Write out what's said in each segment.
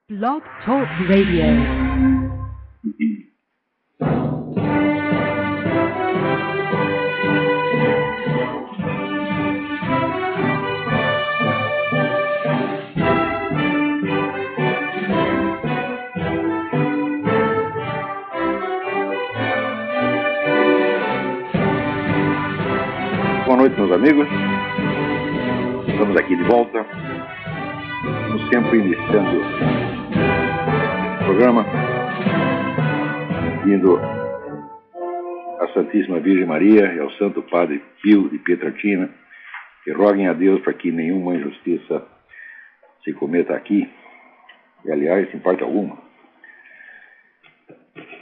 Blog Talk Radio. Boa noite, meus amigos. Estamos aqui de volta. Como sempre, iniciando o programa, indo à Santíssima Virgem Maria e ao Santo Padre Pio de Pietrelcina, que roguem a Deus para que nenhuma injustiça se cometa aqui, e aliás, em parte alguma.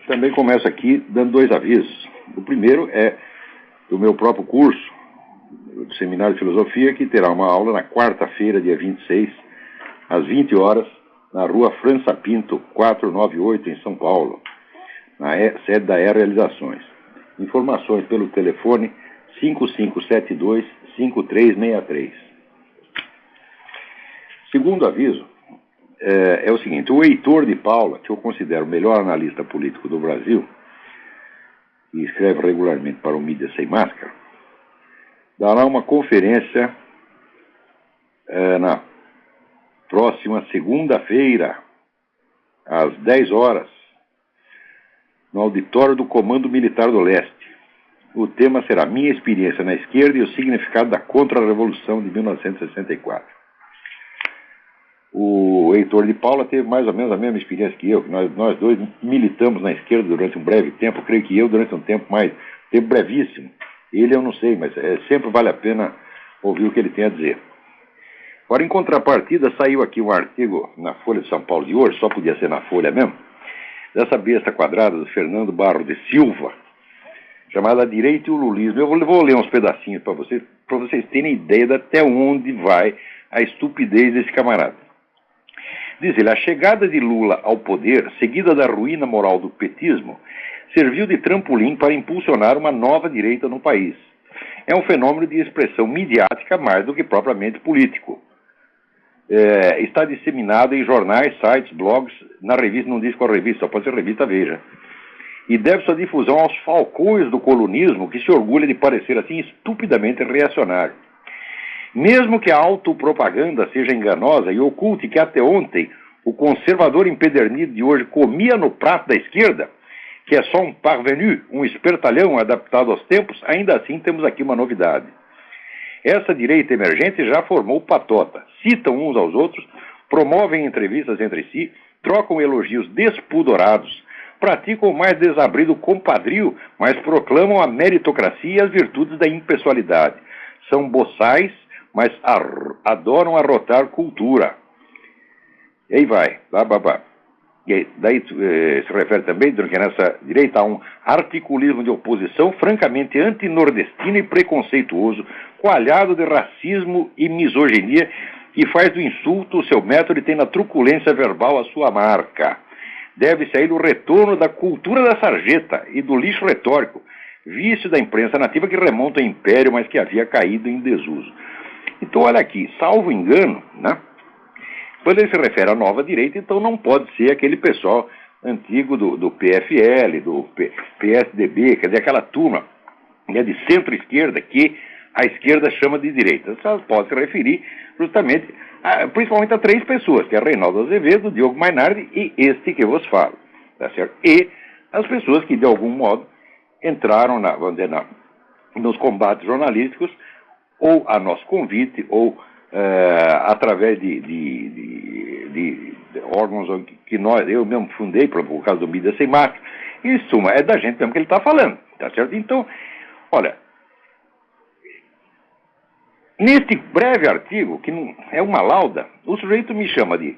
Também começo aqui dando dois avisos. O primeiro é do meu próprio curso, do Seminário de Filosofia, que terá uma aula na quarta-feira, dia 26, às 20 horas, na rua França Pinto, 498, em São Paulo, na sede da Realizações. Informações pelo telefone 5572-5363. Segundo aviso, é o seguinte: o Heitor de Paula, que eu considero o melhor analista político do Brasil, e escreve regularmente para o Mídia Sem Máscara, dará uma conferência na próxima segunda-feira, às 10 horas, no auditório do Comando Militar do Leste. O tema será Minha Experiência na Esquerda e o Significado da Contra-Revolução de 1964. O Heitor de Paula teve mais ou menos a mesma experiência que eu. Nós dois militamos na esquerda durante um breve tempo. Creio que eu durante um tempo brevíssimo. Ele eu não sei, mas sempre vale a pena ouvir o que ele tem a dizer. Agora, em contrapartida, saiu aqui um artigo na Folha de São Paulo de hoje, só podia ser na Folha mesmo, dessa besta quadrada do Fernando Barro de Silva, chamada Direito e o Lulismo. Eu vou ler uns pedacinhos para vocês terem ideia de até onde vai a estupidez desse camarada. Diz ele: a chegada de Lula ao poder, seguida da ruína moral do petismo, serviu de trampolim para impulsionar uma nova direita no país. É um fenômeno de expressão midiática mais do que propriamente político. Está disseminado em jornais, sites, blogs, na revista, não diz qual revista, só pode ser revista Veja. E deve sua difusão aos falcões do colunismo, que se orgulha de parecer assim estupidamente reacionário. Mesmo que a autopropaganda seja enganosa e oculte que até ontem o conservador empedernido de hoje comia no prato da esquerda, que é só um parvenu, um espertalhão adaptado aos tempos, ainda assim temos aqui uma novidade. Essa direita emergente já formou patota, citam uns aos outros, promovem entrevistas entre si, trocam elogios despudorados, praticam o mais desabrido compadrio, mas proclamam a meritocracia e as virtudes da impessoalidade. São boçais, mas adoram arrotar cultura. E aí vai, babá. E daí se refere também, que nessa direita há um articulismo de oposição francamente antinordestino e preconceituoso, coalhado de racismo e misoginia, que faz do insulto o seu método e tem na truculência verbal a sua marca. Deve-se aí o retorno da cultura da sarjeta e do lixo retórico, vício da imprensa nativa que remonta ao império, mas que havia caído em desuso. Então, olha aqui, salvo engano, né? Quando ele se refere à nova direita, então não pode ser aquele pessoal antigo do PFL, do PSDB, quer dizer, aquela turma de centro-esquerda que a esquerda chama de direita. Só pode se referir justamente, principalmente a três pessoas, que é Reinaldo Azevedo, Diogo Mainardi e este que vos falo. Tá certo? E as pessoas que, de algum modo, entraram nos combates jornalísticos, ou a nosso convite, ou através de órgãos que eu mesmo fundei, por causa do Mídia Sem Máscara. Em suma, é da gente mesmo que ele está falando, tá certo? Então, olha, neste breve artigo, que não é uma lauda, o sujeito me chama de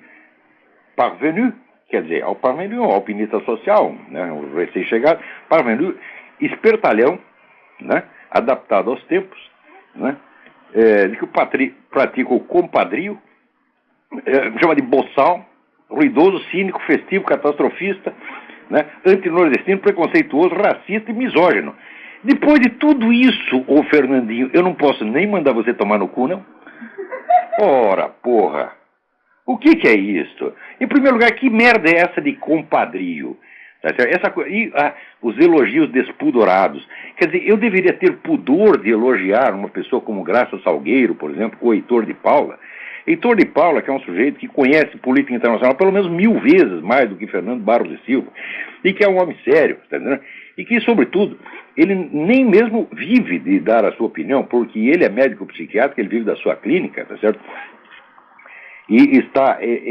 parvenu, quer dizer, ao parvenu, ao alpinista social, né, um recém-chegado, parvenu, espertalhão, né, adaptado aos tempos, né, de que pratica o compadrio, chama de boçal, ruidoso, cínico, festivo, catastrofista, né, antinordestino, preconceituoso, racista e misógino. Depois de tudo isso, ô Fernandinho, eu não posso nem mandar você tomar no cu, não? Ora, porra! O que é isto? Em primeiro lugar, que merda é essa de compadrio? Tá certo? Os elogios despudorados. Quer dizer, eu deveria ter pudor de elogiar uma pessoa como Graça Salgueiro, por exemplo, ou Heitor de Paula. Heitor de Paula, que é um sujeito que conhece política internacional pelo menos 1000 vezes mais do que Fernando Barros de Silva, e que é um homem sério, tá entendendo? E que, sobretudo, ele nem mesmo vive de dar a sua opinião, porque ele é médico psiquiatra, ele vive da sua clínica, tá certo? E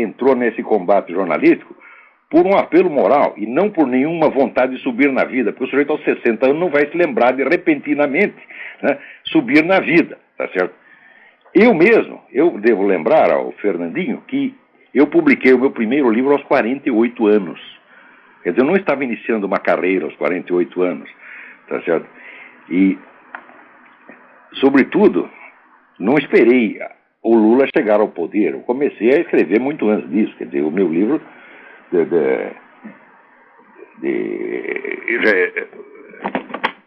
entrou nesse combate jornalístico por um apelo moral e não por nenhuma vontade de subir na vida, porque o sujeito aos 60 anos não vai se lembrar de repentinamente, né, subir na vida, tá certo? Eu devo lembrar ao Fernandinho que eu publiquei o meu primeiro livro aos 48 anos. Quer dizer, eu não estava iniciando uma carreira aos 48 anos, tá certo? E, sobretudo, não esperei o Lula chegar ao poder. Eu comecei a escrever muito antes disso. Quer dizer, o meu livro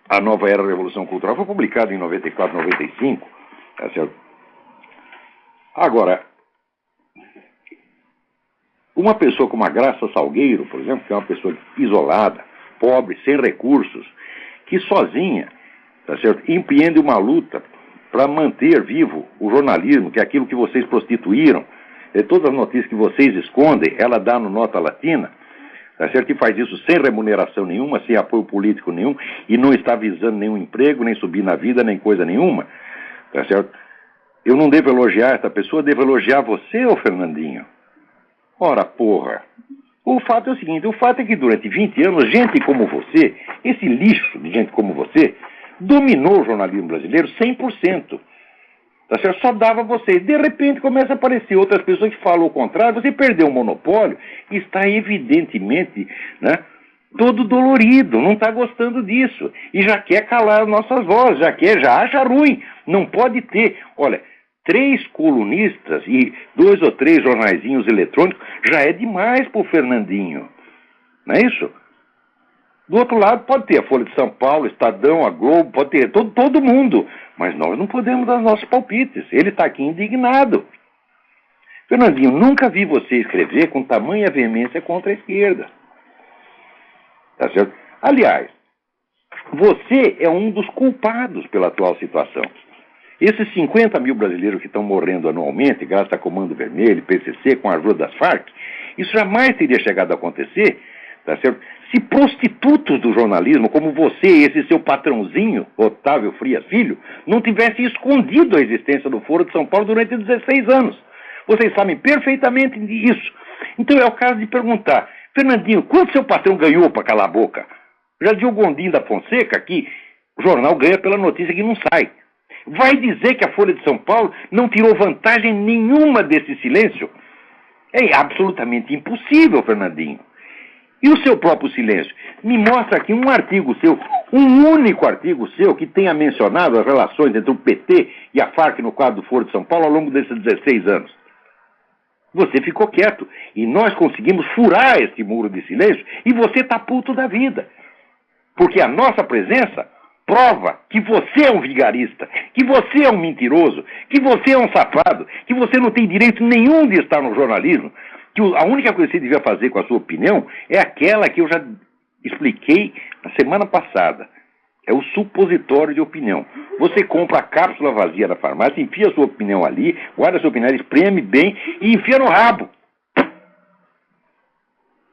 A Nova Era da Revolução Cultural foi publicado em 94, 95, tá certo? Agora, uma pessoa como a Graça Salgueiro, por exemplo, que é uma pessoa isolada, pobre, sem recursos, que sozinha, tá certo, empreende uma luta para manter vivo o jornalismo, que é aquilo que vocês prostituíram, todas as notícias que vocês escondem, ela dá no Nota Latina, tá certo? E faz isso sem remuneração nenhuma, sem apoio político nenhum, e não está visando nenhum emprego, nem subir na vida, nem coisa nenhuma, tá certo? Eu não devo elogiar essa pessoa, devo elogiar você, ô Fernandinho. Ora, porra. O fato é o seguinte, o fato é que durante 20 anos, gente como você, esse lixo de gente como você, dominou o jornalismo brasileiro 100%. Tá certo? Só dava você. De repente começa a aparecer outras pessoas que falam o contrário, você perdeu o monopólio e está evidentemente, né, todo dolorido, não está gostando disso. E já quer calar as nossas vozes, já acha ruim. Não pode ter. Olha, 3 colunistas e 2 ou 3 jornaizinhos eletrônicos já é demais pro Fernandinho. Não é isso? Do outro lado, pode ter a Folha de São Paulo, Estadão, a Globo, pode ter todo mundo. Mas nós não podemos dar nossos palpites. Ele está aqui indignado. Fernandinho, nunca vi você escrever com tamanha veemência contra a esquerda. Tá certo? Aliás, você é um dos culpados pela atual situação. Esses 50 mil brasileiros que estão morrendo anualmente, graças a Comando Vermelho, PCC, com a ajuda das Farc, isso jamais teria chegado a acontecer, tá certo? Se prostitutos do jornalismo, como você e esse seu patrãozinho, Otávio Frias Filho, não tivessem escondido a existência do Foro de São Paulo durante 16 anos. Vocês sabem perfeitamente disso. Então é o caso de perguntar, Fernandinho, quanto seu patrão ganhou para calar a boca? Já dizia o Gondim da Fonseca que o jornal ganha pela notícia que não sai. Vai dizer que a Folha de São Paulo não tirou vantagem nenhuma desse silêncio? É absolutamente impossível, Fernandinho. E o seu próprio silêncio? Me mostra aqui um artigo seu, um único artigo seu que tenha mencionado as relações entre o PT e a Farc no quadro do Foro de São Paulo ao longo desses 16 anos. Você ficou quieto e nós conseguimos furar esse muro de silêncio e você está puto da vida. Porque a nossa presença prova que você é um vigarista, que você é um mentiroso, que você é um safado, que você não tem direito nenhum de estar no jornalismo, que a única coisa que você devia fazer com a sua opinião é aquela que eu já expliquei na semana passada. É o supositório de opinião. Você compra a cápsula vazia da farmácia, enfia a sua opinião ali, guarda a sua opinião, espreme bem e enfia no rabo.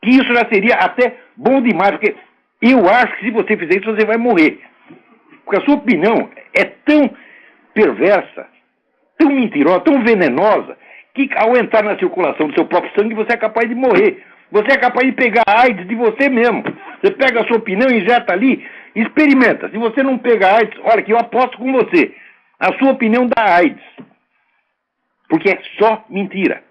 Que isso já seria até bom demais, porque eu acho que se você fizer isso, você vai morrer. Porque a sua opinião é tão perversa, tão mentirosa, tão venenosa, que ao entrar na circulação do seu próprio sangue, você é capaz de morrer. Você é capaz de pegar a AIDS de você mesmo. Você pega a sua opinião, injeta ali, experimenta. Se você não pega a AIDS, olha que eu aposto com você. A sua opinião dá AIDS. Porque é só mentira.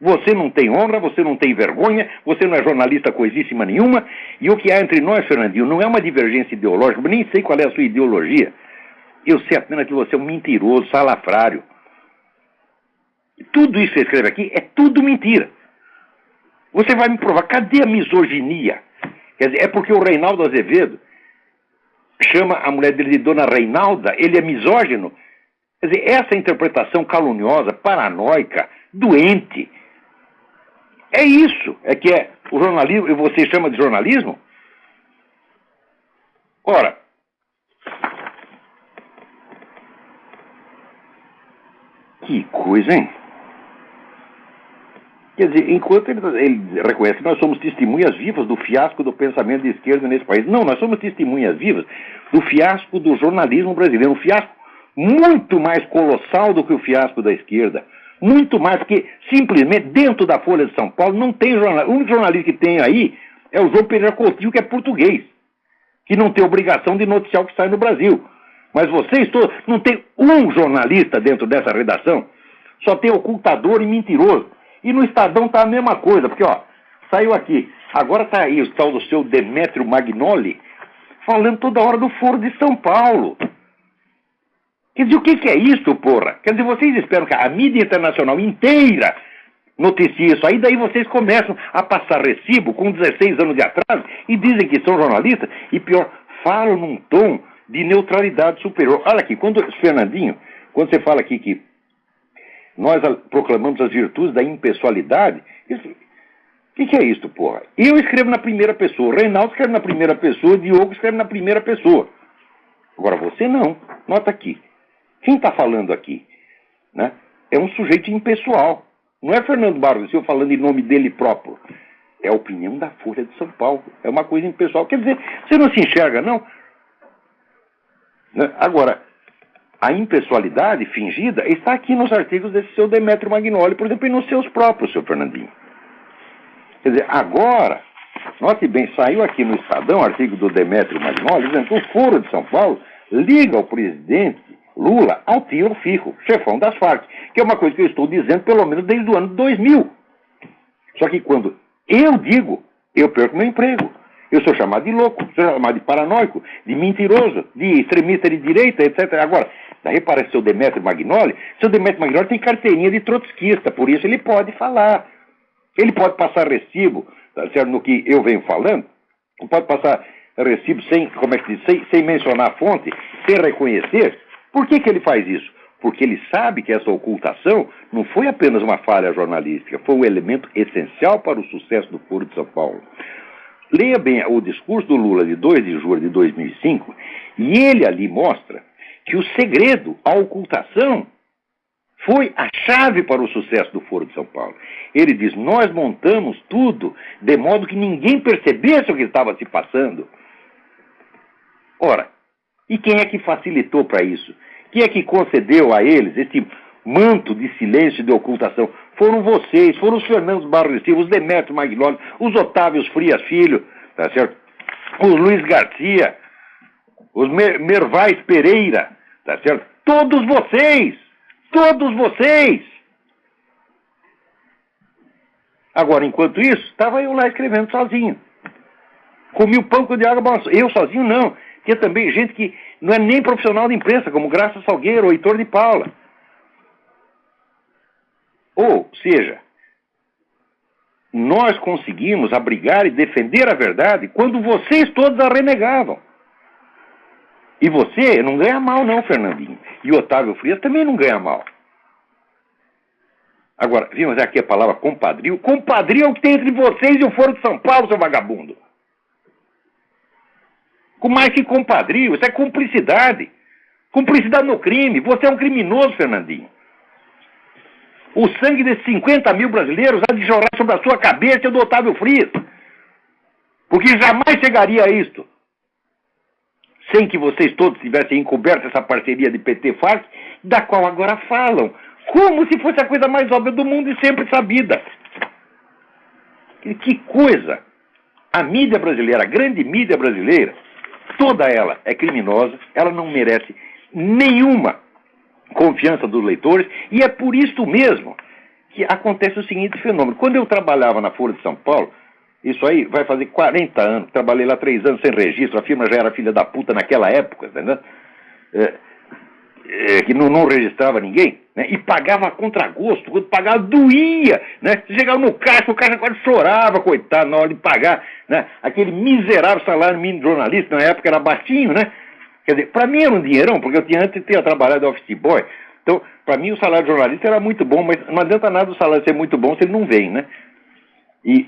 Você não tem honra, você não tem vergonha, você não é jornalista coisíssima nenhuma. E o que há entre nós, Fernandinho, não é uma divergência ideológica, eu nem sei qual é a sua ideologia. Eu sei apenas que você é um mentiroso, salafrário. Tudo isso que você escreve aqui é tudo mentira. Você vai me provar, cadê a misoginia? Quer dizer, é porque o Reinaldo Azevedo chama a mulher dele de Dona Reinalda, ele é misógino. Quer dizer, essa interpretação caluniosa, paranoica, doente, É isso, é que é o jornalismo, e você chama de jornalismo? Ora, que coisa, hein? Quer dizer, enquanto ele reconhece que nós somos testemunhas vivas do fiasco do pensamento de esquerda nesse país. Não, nós somos testemunhas vivas do fiasco do jornalismo brasileiro. Um fiasco muito mais colossal do que o fiasco da esquerda. Muito mais, porque simplesmente dentro da Folha de São Paulo não tem jornalista. O único jornalista que tem aí é o João Pereira Coutinho, que é português, que não tem obrigação de noticiar o que sai no Brasil. Mas vocês todos, não tem um jornalista dentro dessa redação, só tem ocultador e mentiroso. E no Estadão tá a mesma coisa, porque, ó, saiu aqui, agora tá aí o tal do seu Demétrio Magnoli, falando toda hora do Foro de São Paulo. Quer dizer, o que é isso, porra? Quer dizer, vocês esperam que a mídia internacional inteira noticie isso aí, daí vocês começam a passar recibo com 16 anos de atraso e dizem que são jornalistas, e pior, falam num tom de neutralidade superior. Olha aqui, Fernandinho, quando você fala aqui que nós proclamamos as virtudes da impessoalidade, o que é isso, porra? Eu escrevo na primeira pessoa, o Reinaldo escreve na primeira pessoa, o Diogo escreve na primeira pessoa. Agora você não. Nota aqui. Quem está falando aqui, né, é um sujeito impessoal. Não é Fernando Barros Silva falando em nome dele próprio. É a opinião da Folha de São Paulo. É uma coisa impessoal. Quer dizer, você não se enxerga, não? Né? Agora, a impessoalidade fingida está aqui nos artigos desse seu Demétrio Magnoli, por exemplo, e nos seus próprios, seu Fernandinho. Quer dizer, agora, note bem, saiu aqui no Estadão, artigo do Demétrio Magnoli, dizendo que o Foro de São Paulo liga o presidente Lula ao tio Fico, chefão das Farc, que é uma coisa que eu estou dizendo pelo menos desde o ano 2000. Só que quando eu digo, eu perco meu emprego. Eu sou chamado de louco, sou chamado de paranoico, de mentiroso, de extremista de direita, etc. Agora, daí parece seu Demétrio Magnoli. Seu Demétrio Magnoli tem carteirinha de trotskista, por isso ele pode falar. Ele pode passar recibo, tá certo, no que eu venho falando. Ele pode passar recibo sem, como é que diz, sem mencionar a fonte, sem reconhecer. Por que ele faz isso? Porque ele sabe que essa ocultação não foi apenas uma falha jornalística, foi um elemento essencial para o sucesso do Foro de São Paulo. Leia bem o discurso do Lula de 2 de julho de 2005, e ele ali mostra que o segredo, a ocultação, foi a chave para o sucesso do Foro de São Paulo. Ele diz, nós montamos tudo de modo que ninguém percebesse o que estava se passando. Ora, e quem é que facilitou para isso? Quem é que concedeu a eles esse manto de silêncio e de ocultação? Foram vocês, foram os Fernandos Barros Silva, os Demétrio Magnoli, os Otávios Frias Filho, tá certo? Os Luiz Garcia, os Mervais Pereira, tá certo? Todos vocês! Todos vocês! Agora, enquanto isso, estava eu lá escrevendo sozinho. Comi o pão com de água balançou. Eu sozinho não. Tinha também gente que não é nem profissional de imprensa, como Graça Salgueiro ou Heitor de Paula. Ou seja, nós conseguimos abrigar e defender a verdade quando vocês todos a renegavam. E você não ganha mal não, Fernandinho. E o Otávio Frias também não ganha mal. Agora, vimos aqui a palavra compadrio. Compadrio é o que tem entre vocês e o Foro de São Paulo, seu vagabundo. Com mais que compadrio, isso é cumplicidade. Cumplicidade no crime. Você é um criminoso, Fernandinho. O sangue desses 50 mil brasileiros há de chorar sobre a sua cabeça e o do Otávio Frias. Porque jamais chegaria a isto sem que vocês todos tivessem encoberto essa parceria de PT-FARC, da qual agora falam, como se fosse a coisa mais óbvia do mundo e sempre sabida. Que coisa! A mídia brasileira, a grande mídia brasileira, toda ela é criminosa, ela não merece nenhuma confiança dos leitores, e é por isso mesmo que acontece o seguinte fenômeno. Quando eu trabalhava na Folha de São Paulo, isso aí vai fazer 40 anos, trabalhei lá 3 anos sem registro, a firma já era filha da puta naquela época, entendeu? Que não registrava ninguém, né? E pagava a contragosto, quando pagava doía, né? Chegava no caixa, o caixa quase chorava, coitado, na hora de pagar, né? Aquele miserável salário mínimo de jornalista, na época era baixinho, né? Quer dizer, para mim era um dinheirão, porque eu antes tinha trabalhado de office boy, então, para mim o salário de jornalista era muito bom, mas não adianta nada o salário ser muito bom se ele não vem, né? E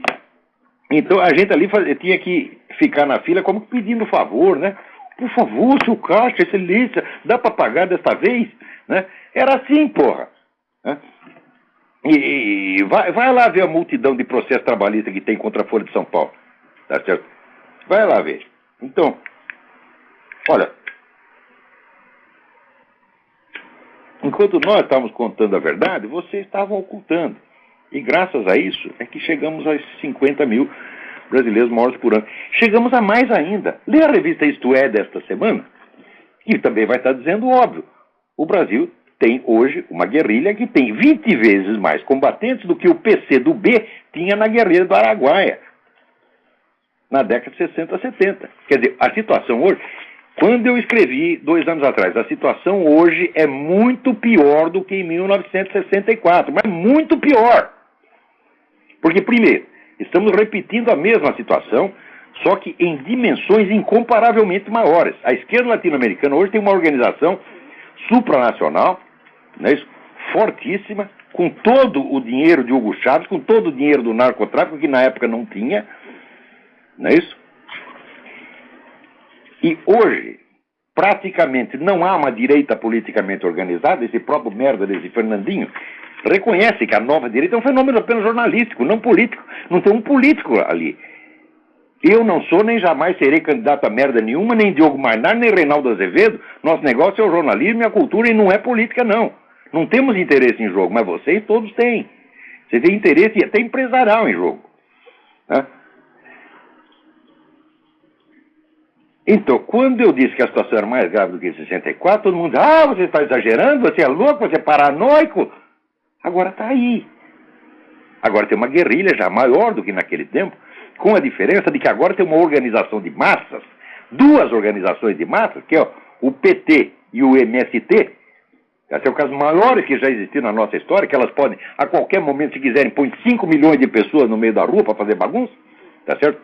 então a gente ali tinha que ficar na fila como pedindo favor, né? Por favor, seu Caixa, excelência, dá para pagar desta vez? Né? Era assim, porra. Né? E vai lá ver a multidão de processo trabalhista que tem contra a Folha de São Paulo. Tá certo? Vai lá ver. Então, olha, enquanto nós estávamos contando a verdade, vocês estavam ocultando. E graças a isso é que chegamos aos 50 mil brasileiros mortos por ano. Chegamos a mais ainda. Lê a revista Isto É desta semana, que também vai estar dizendo óbvio. O Brasil tem hoje uma guerrilha que tem 20 vezes mais combatentes do que o PC do B tinha na guerrilha do Araguaia, na década de 60, 70. Quer dizer, a situação hoje, quando eu escrevi 2 anos atrás, a situação hoje é muito pior do que em 1964, mas muito pior. Porque, primeiro, estamos repetindo a mesma situação, só que em dimensões incomparavelmente maiores. A esquerda latino-americana hoje tem uma organização supranacional, não é isso? Fortíssima, com todo o dinheiro de Hugo Chávez, com todo o dinheiro do narcotráfico, que na época não tinha, não é isso? E hoje, praticamente não há uma direita politicamente organizada. Esse próprio merda desse Fernandinho reconhece que a nova direita é um fenômeno apenas jornalístico, não político. Não tem um político ali. Eu não sou, nem jamais serei candidato a merda nenhuma, nem Diogo Mainar, nem Reinaldo Azevedo. Nosso negócio é o jornalismo e a cultura e não é política, não. Não temos interesse em jogo, mas vocês todos têm. Você tem interesse e até empresarial em jogo. Né? Então, quando eu disse que a situação era mais grave do que em 64, todo mundo diz, você está exagerando, você é louco, você é paranoico. Agora está aí. Agora tem uma guerrilha já maior do que naquele tempo, com a diferença de que agora tem uma organização de massas, 2 organizações de massas, que é o PT e o MST, que são os maiores que já existiram na nossa história, que elas podem, a qualquer momento, se quiserem, pôr 5 milhões de pessoas no meio da rua para fazer bagunça, tá certo?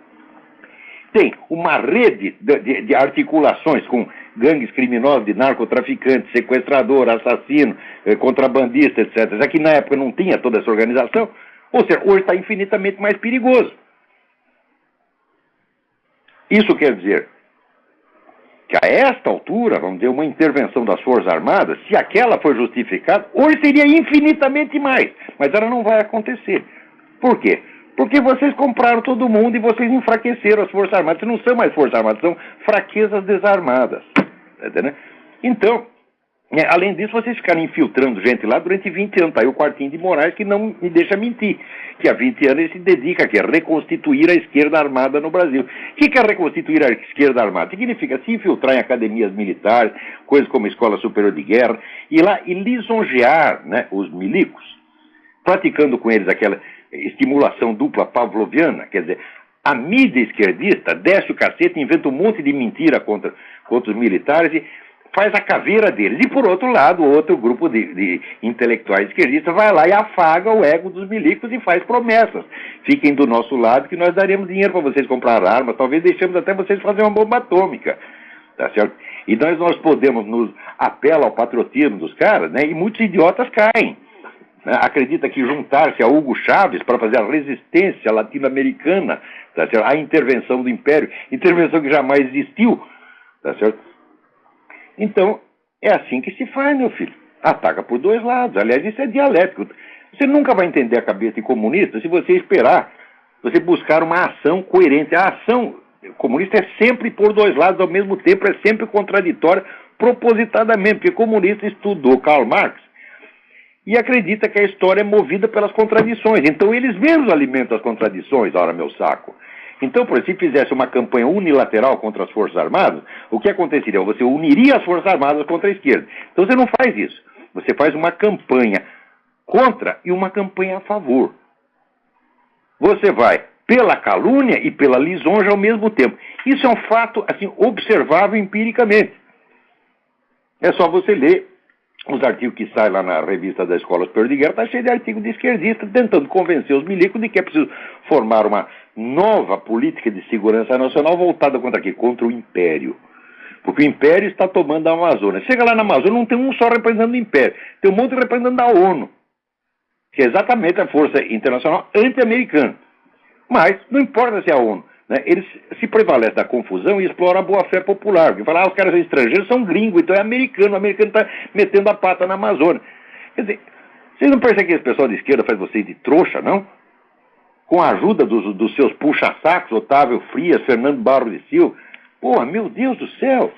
Tem uma rede de articulações com gangues criminosos de narcotraficantes, sequestrador, assassino, contrabandista, etc. Já que na época não tinha toda essa organização, ou seja, hoje está infinitamente mais perigoso. Isso quer dizer que a esta altura, vamos dizer, uma intervenção das Forças Armadas, se aquela for justificada, hoje seria infinitamente mais, mas ela não vai acontecer. Por quê? Porque vocês compraram todo mundo e vocês enfraqueceram as Forças Armadas. Vocês não são mais Forças Armadas, são fraquezas desarmadas. Entendeu? Então, além disso, vocês ficaram infiltrando gente lá durante 20 anos. Tá aí o Quartinho de Moraes, que não me deixa mentir, que há 20 anos ele se dedica aqui a reconstituir a esquerda armada no Brasil. O que é reconstituir a esquerda armada? Significa se infiltrar em academias militares, coisas como Escola Superior de Guerra, ir lá e lisonjear, né, os milicos, praticando com eles aquela estimulação dupla pavloviana, quer dizer, a mídia esquerdista desce o cacete, inventa um monte de mentira contra os militares e faz a caveira deles. E, por outro lado, outro grupo de intelectuais esquerdistas vai lá e afaga o ego dos milicos e faz promessas. Fiquem do nosso lado que nós daremos dinheiro para vocês comprar armas, talvez deixemos até vocês fazer uma bomba atômica. Tá certo? E nós podemos nos apelar ao patriotismo dos caras, né? E muitos idiotas caem. Acredita que juntar-se a Hugo Chávez para fazer a resistência latino-americana, tá certo? A intervenção do Império, intervenção que jamais existiu, tá certo? Então, é assim que se faz, meu filho. Ataca por 2 lados. Aliás, isso é dialético. Você nunca vai entender a cabeça de comunista se você esperar, você buscar uma ação coerente. A ação comunista é sempre por 2 lados ao mesmo tempo, é sempre contraditória, propositadamente, porque comunista estudou Karl Marx e acredita que a história é movida pelas contradições. Então eles mesmos alimentam as contradições, ora meu saco. Então, por exemplo, se fizesse uma campanha unilateral contra as Forças Armadas, o que aconteceria? Você uniria as Forças Armadas contra a esquerda. Então você não faz isso. Você faz uma campanha contra e uma campanha a favor. Você vai pela calúnia e pela lisonja ao mesmo tempo. Isso é um fato assim, observável empiricamente. É só você ler os artigos que saem lá na revista da Escola Superior de Guerra, está cheio de artigos de esquerdistas tentando convencer os milicos de que é preciso formar uma nova política de segurança nacional voltada contra quê? Contra o Império. Porque o Império está tomando a Amazônia. Chega lá na Amazônia, não tem um só representante do Império, tem um monte de representante da ONU, que é exatamente a força internacional anti-americana. Mas não importa se é a ONU. Né? Eles se prevalecem da confusão e exploram a boa-fé popular. Porque falam, os caras são estrangeiros, são gringos, então é americano. O americano está metendo a pata na Amazônia. Quer dizer, vocês não percebem que esse pessoal de esquerda faz vocês de trouxa, não? Com a ajuda dos seus puxa-sacos, Otávio Frias, Fernando Barros de Silva. Porra, meu Deus do céu!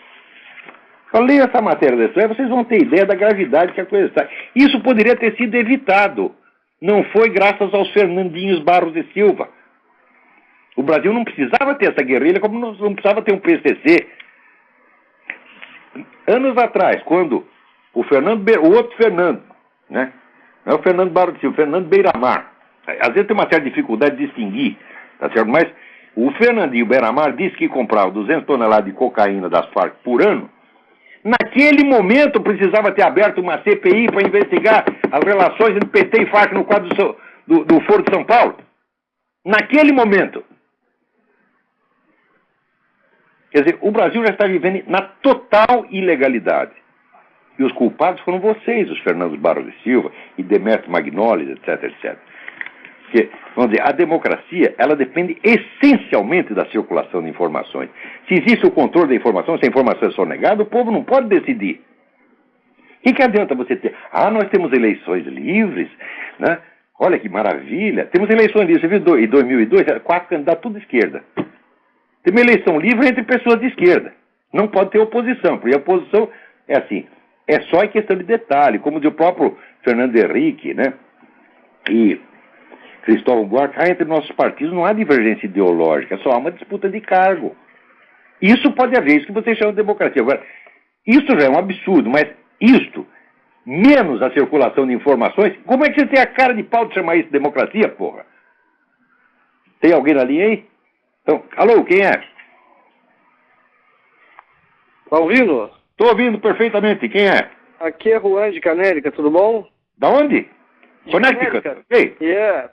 Só leia essa matéria dessa, aí vocês vão ter ideia da gravidade que a coisa está. Isso poderia ter sido evitado. Não foi graças aos Fernandinhos Barros de Silva. O Brasil não precisava ter essa guerrilha, como não precisava ter um PCC. Anos atrás, quando o outro Fernando, né? Não é o Fernando Barros de Silva, o Fernando Beiramar. Às vezes tem uma certa dificuldade de distinguir, tá certo? Mas o Fernandinho Beiramar disse que comprava 200 toneladas de cocaína das Farc por ano. Naquele momento precisava ter aberto uma CPI para investigar as relações entre PT e Farc no quadro do Foro de São Paulo. Naquele momento. Quer dizer, o Brasil já está vivendo na total ilegalidade. E os culpados foram vocês, os Fernandos Barros de Silva e Demetrio Magnolis, etc, etc. Porque, vamos dizer, a democracia, ela depende essencialmente da circulação de informações. Se existe o controle da informação, se a informação é sonegada, o povo não pode decidir. O que adianta você ter? Nós temos eleições livres, né? Olha que maravilha. Temos eleições livres. Você viu em 2002, 4 candidatos, tudo de esquerda. Tem uma eleição livre entre pessoas de esquerda. Não pode ter oposição, porque a oposição é assim, é só em questão de detalhe, como diz o próprio Fernando Henrique, né? E Cristóvão Buarque, entre nossos partidos não há divergência ideológica, só há uma disputa de cargo. Isso pode haver, isso que vocês chamam de democracia. Agora, isso já é um absurdo, mas isto, menos a circulação de informações, como é que você tem a cara de pau de chamar isso de democracia, porra? Tem alguém na linha aí? Então, alô, quem é? Tá ouvindo? Estou ouvindo perfeitamente, quem é? Aqui é Juan de Canérica, tudo bom? Da onde? Connecticut. Ei,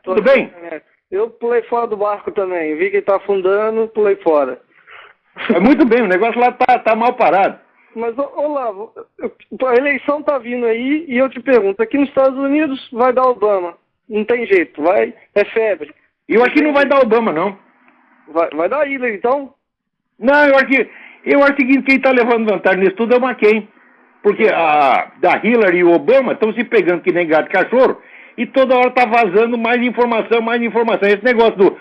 tudo bem? Eu pulei fora do barco também, vi que ele tá afundando, pulei fora. Muito bem, o negócio lá tá mal parado. Mas, Olavo, a eleição tá vindo aí e eu te pergunto, aqui nos Estados Unidos vai dar Obama, não tem jeito, é febre. E eu aqui não vai dar Obama, não. Vai dar Hillary, então? Não, eu acho que quem está levando vantagem nisso tudo é o McCain. Porque da Hillary e o Obama estão se pegando que nem gato e cachorro e toda hora está vazando mais informação, mais informação. Esse negócio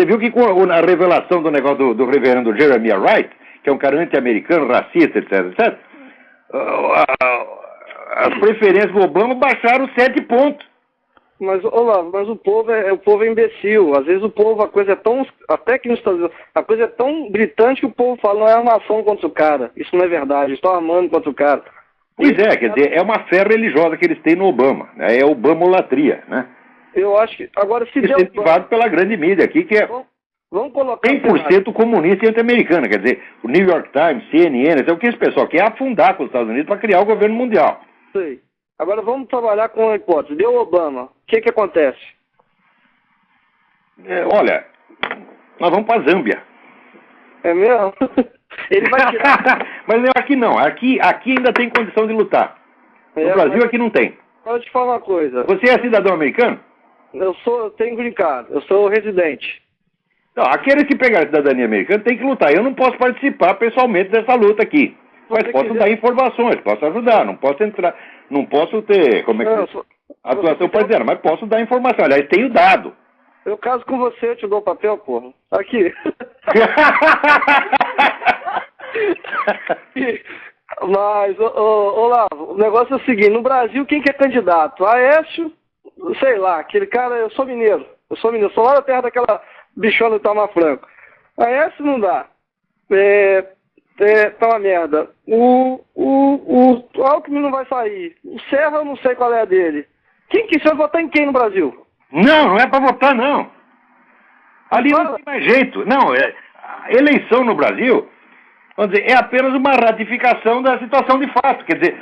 Você viu que com a revelação do negócio do reverendo Jeremiah Wright, que é um cara anti-americano, racista, etc, etc, as preferências do Obama baixaram 7 pontos. Mas, Olavo, o povo é imbecil. Às vezes o povo, a coisa é tão... Até que nos Estados Unidos, a coisa é tão gritante que o povo fala, não é armação contra o cara. Isso não é verdade, estão armando contra o cara. Pois é, quer dizer, é uma fé religiosa que eles têm no Obama, né? É obamolatria, né? Eu acho que... Agora, se deu... Incentivado pela grande mídia aqui, que é... Vamos colocar... 100% comunista e anti-americana, quer dizer, o New York Times, CNN, é o que esse pessoal quer afundar com os Estados Unidos para criar o governo mundial. Sei. Agora vamos trabalhar com a hipótese. Deu Obama, o que acontece? Olha, nós vamos para a Zâmbia. É mesmo? Ele vai tirar... Mas eu aqui não, aqui ainda tem condição de lutar. No Brasil aqui não tem. Deixa eu te falar uma coisa. Você é cidadão americano? Eu tenho green card, eu sou residente. Não, aquele que pegar a cidadania americana tem que lutar. Eu não posso participar pessoalmente dessa luta aqui. Mas posso dar informações, posso ajudar, não posso entrar, não posso ter, como é que atuação parceira, mas posso dar informação. Aliás, tenho dado. Eu caso com você, eu te dou o papel, porra. Aqui. Mas, Olavo, o negócio é o seguinte, no Brasil, quem que é candidato? Aécio, sei lá, aquele cara, eu sou mineiro, sou lá da terra daquela bichona do Itamar Franco. Aécio não dá. Tá uma merda. O Alckmin não vai sair. O Serra eu não sei qual é a dele. Você vai votar em quem no Brasil? Não é para votar, não. Ali não tem mais jeito. Não, a eleição no Brasil, vamos dizer, é apenas uma ratificação da situação de fato. Quer dizer,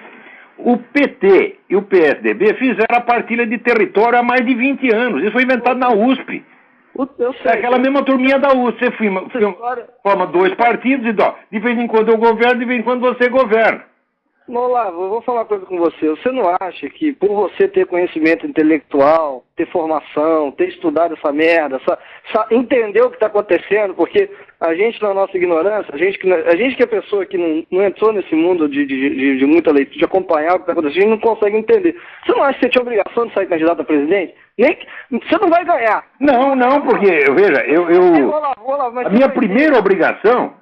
o PT e o PSDB fizeram a partilha de território há mais de 20 anos. Isso foi inventado na USP. Eu sei. É aquela mesma turminha da USP. Você forma 2 partidos e de vez em quando eu governo, de vez em quando você governa. Olavo, eu vou falar uma coisa com você. Você não acha que por você ter conhecimento intelectual, ter formação, ter estudado essa merda, entender o que está acontecendo, porque a gente, na nossa ignorância, a gente que é pessoa que não entrou nesse mundo de muita leitura, de acompanhar o que está acontecendo, a gente não consegue entender. Você não acha que você tinha obrigação de sair candidato a presidente? Você não vai ganhar. Não, porque, veja, a minha primeira obrigação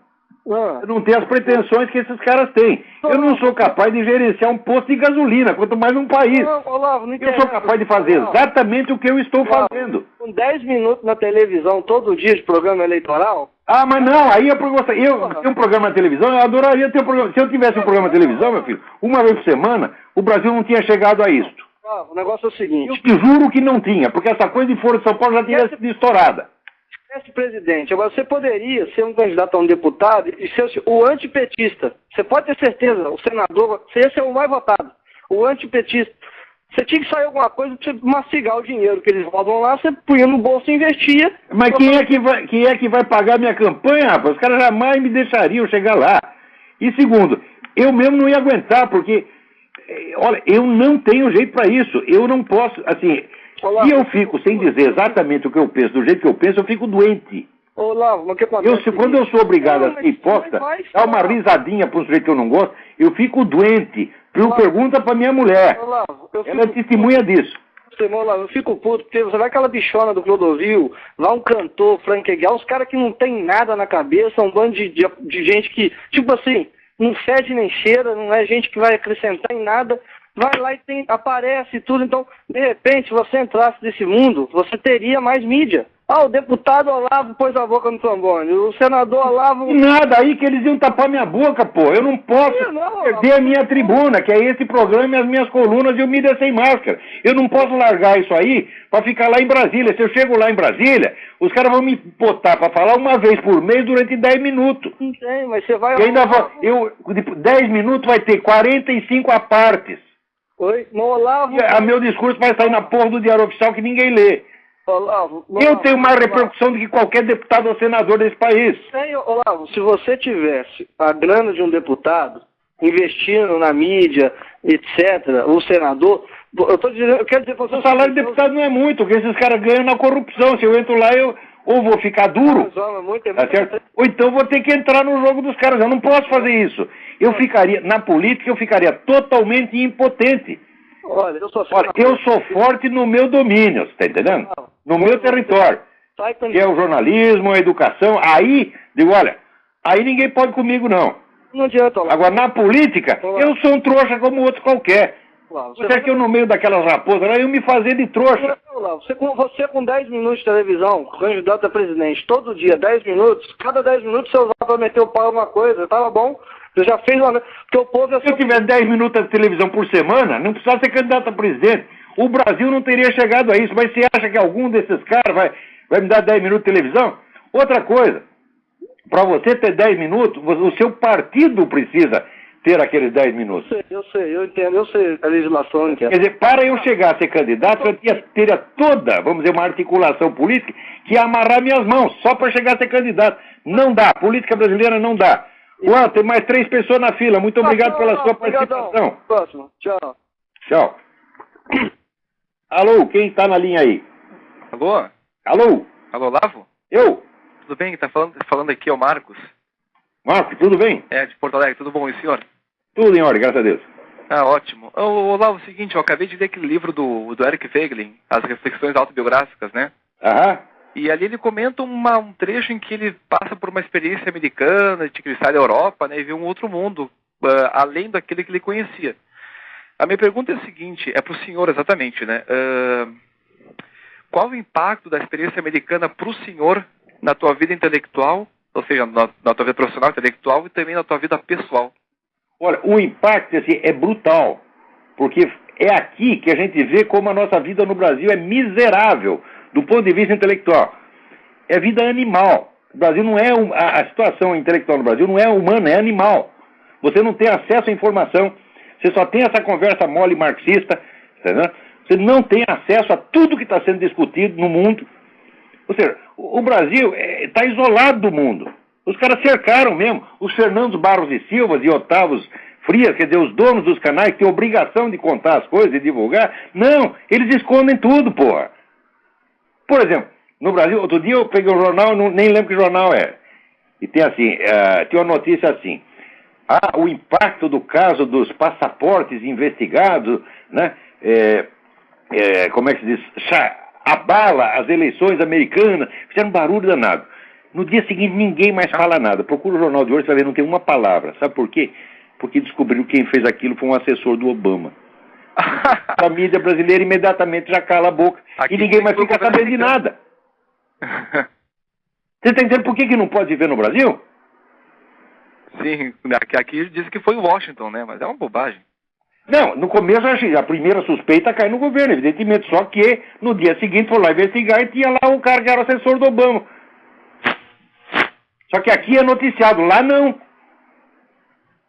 é não ter as pretensões que esses caras têm. Eu não sou capaz de gerenciar um posto de gasolina, quanto mais um país. Eu sou capaz de fazer exatamente o que eu estou fazendo. Com 10 minutos na televisão, todo dia de programa eleitoral... Mas não, aí eu tenho um programa na televisão, eu adoraria ter um programa. Se eu tivesse um programa na televisão, meu filho, uma vez por semana, o Brasil não tinha chegado a isso. O negócio é o seguinte... Eu te juro que não tinha, porque essa coisa de Foro de São Paulo já tinha sido estourada. Presidente, agora você poderia ser um candidato a um deputado e ser o antipetista. Você pode ter certeza, o senador, esse é o mais votado, o antipetista. Você tinha que sair alguma coisa para você mastigar o dinheiro que eles roubam lá, você punha no bolso e investia. Mas quem é que vai pagar minha campanha, rapaz? Os caras jamais me deixariam chegar lá. E segundo, eu mesmo não ia aguentar, porque, olha, eu não tenho jeito para isso. Eu não posso, assim... Se eu fico sem dizer exatamente o que eu penso, do jeito que eu penso, eu fico doente. Olavo, mas o que acontece? Quando eu sou obrigado a ser hipócrita, dar uma risadinha para um sujeito que eu não gosto, eu fico doente. Eu pergunto para minha mulher. Ela é testemunha disso. Olavo, eu fico puto, porque você vai aquela bichona do Clodovil, vai um cantor, Frank Aguiar, os caras que não tem nada na cabeça, um bando de gente que, tipo assim, não fede nem cheira, não é gente que vai acrescentar em nada. Vai lá e aparece tudo, então, de repente, se você entrasse nesse mundo, você teria mais mídia. O deputado Olavo pôs a boca no trombone, o senador Olavo... Nada, aí que eles iam tapar minha boca, pô. Eu não posso perder a minha tribuna, que é esse programa e as minhas colunas e o Mídia Sem Máscara. Eu não posso largar isso aí pra ficar lá em Brasília. Se eu chego lá em Brasília, os caras vão me botar pra falar uma vez por mês durante 10 minutos. Não tem, mas você vai... E ainda 10 minutos vai ter 45 apartes. Oi, Olavo... Meu discurso vai sair na porra do Diário Oficial que ninguém lê. Olavo, eu tenho mais repercussão do que qualquer deputado ou senador desse país. Olavo, se você tivesse a grana de um deputado, investindo na mídia, etc., o senador, eu quero dizer... O salário de deputado não é muito, porque esses caras ganham na corrupção. Se eu entro lá, eu ou vou ficar duro, tá certo? Ou então vou ter que entrar no jogo dos caras. Eu não posso fazer isso. Na política, eu ficaria totalmente impotente. Olha, eu sou forte no meu domínio, você tá entendendo? No meu território, que é o jornalismo, a educação. Aí, digo, olha, aí ninguém pode comigo, não. Não adianta, Olavo. Agora, na política, eu sou um trouxa como outro qualquer. Você é que eu, no meio daquelas raposas, eu me fazer de trouxa. Você com 10 minutos de televisão, candidato a presidente, todo dia, 10 minutos, cada 10 minutos você usava para meter o pau em alguma coisa, tava bom. Você já fez uma... Porque o povo Se eu tivesse 10 minutos de televisão por semana, não precisava ser candidato a presidente. O Brasil não teria chegado a isso. Mas você acha que algum desses caras vai me dar 10 minutos de televisão? Outra coisa, para você ter 10 minutos, o seu partido precisa ter aqueles 10 minutos. Eu sei, eu entendo, eu sei a legislação. Entendo. Quer dizer, para eu chegar a ser candidato, eu teria toda, vamos dizer, uma articulação política que ia amarrar minhas mãos, só para chegar a ser candidato. Não dá, a política brasileira não dá. Tem mais 3 pessoas na fila. Muito obrigado pela sua participação. Próximo. Tchau. Tchau. Alô, quem está na linha aí? Alô? Alô? Alô, Olavo? Eu? Tudo bem? Tá falando aqui é o Marcos. Marcos, tudo bem? De Porto Alegre. Tudo bom, e o senhor? Tudo em ordem, graças a Deus. Ótimo. Olavo, é o seguinte, eu acabei de ler aquele livro do Eric Feiglin, As Reflexões Autobiográficas, né? Aham. E ali ele comenta um trecho em que ele passa por uma experiência americana, de que ele sai da Europa, né, e vê um outro mundo, além daquele que ele conhecia. A minha pergunta é a seguinte, é para o senhor exatamente, né? Qual o impacto da experiência americana para o senhor na tua vida intelectual, ou seja, na tua vida profissional intelectual e também na tua vida pessoal? Olha, o impacto assim, é brutal, porque é aqui que a gente vê como a nossa vida no Brasil é miserável. Do ponto de vista intelectual, é vida animal. O Brasil não é a situação intelectual no Brasil não é humana, é animal. Você não tem acesso à informação, você só tem essa conversa mole marxista, entendeu? Você não tem acesso a tudo que está sendo discutido no mundo. Ou seja, o Brasil está isolado do mundo. Os caras cercaram mesmo. Os Fernandos Barros e Silvas e Otávos frias, quer dizer, os donos dos canais que têm obrigação de contar as coisas e divulgar. Não, eles escondem tudo, porra. Por exemplo, no Brasil, outro dia eu peguei um jornal, nem lembro que jornal é. E tem assim, tem uma notícia assim. O impacto do caso dos passaportes investigados, né? Como é que se diz? Abala as eleições americanas, fizeram um barulho danado. No dia seguinte ninguém mais fala nada. Procura o jornal de hoje, você vai ver, não tem uma palavra. Sabe por quê? Porque descobriu que quem fez aquilo foi um assessor do Obama. A mídia brasileira imediatamente já cala a boca. Aqui e ninguém mais fica sabendo de nada. Você está entendendo por que não pode viver no Brasil? Sim, aqui diz que foi Washington, né? Mas é uma bobagem. Não, no começo a primeira suspeita cai no governo, evidentemente. Só que no dia seguinte foi lá investigar e tinha lá o cara que era assessor do Obama. Só que aqui é noticiado, lá não.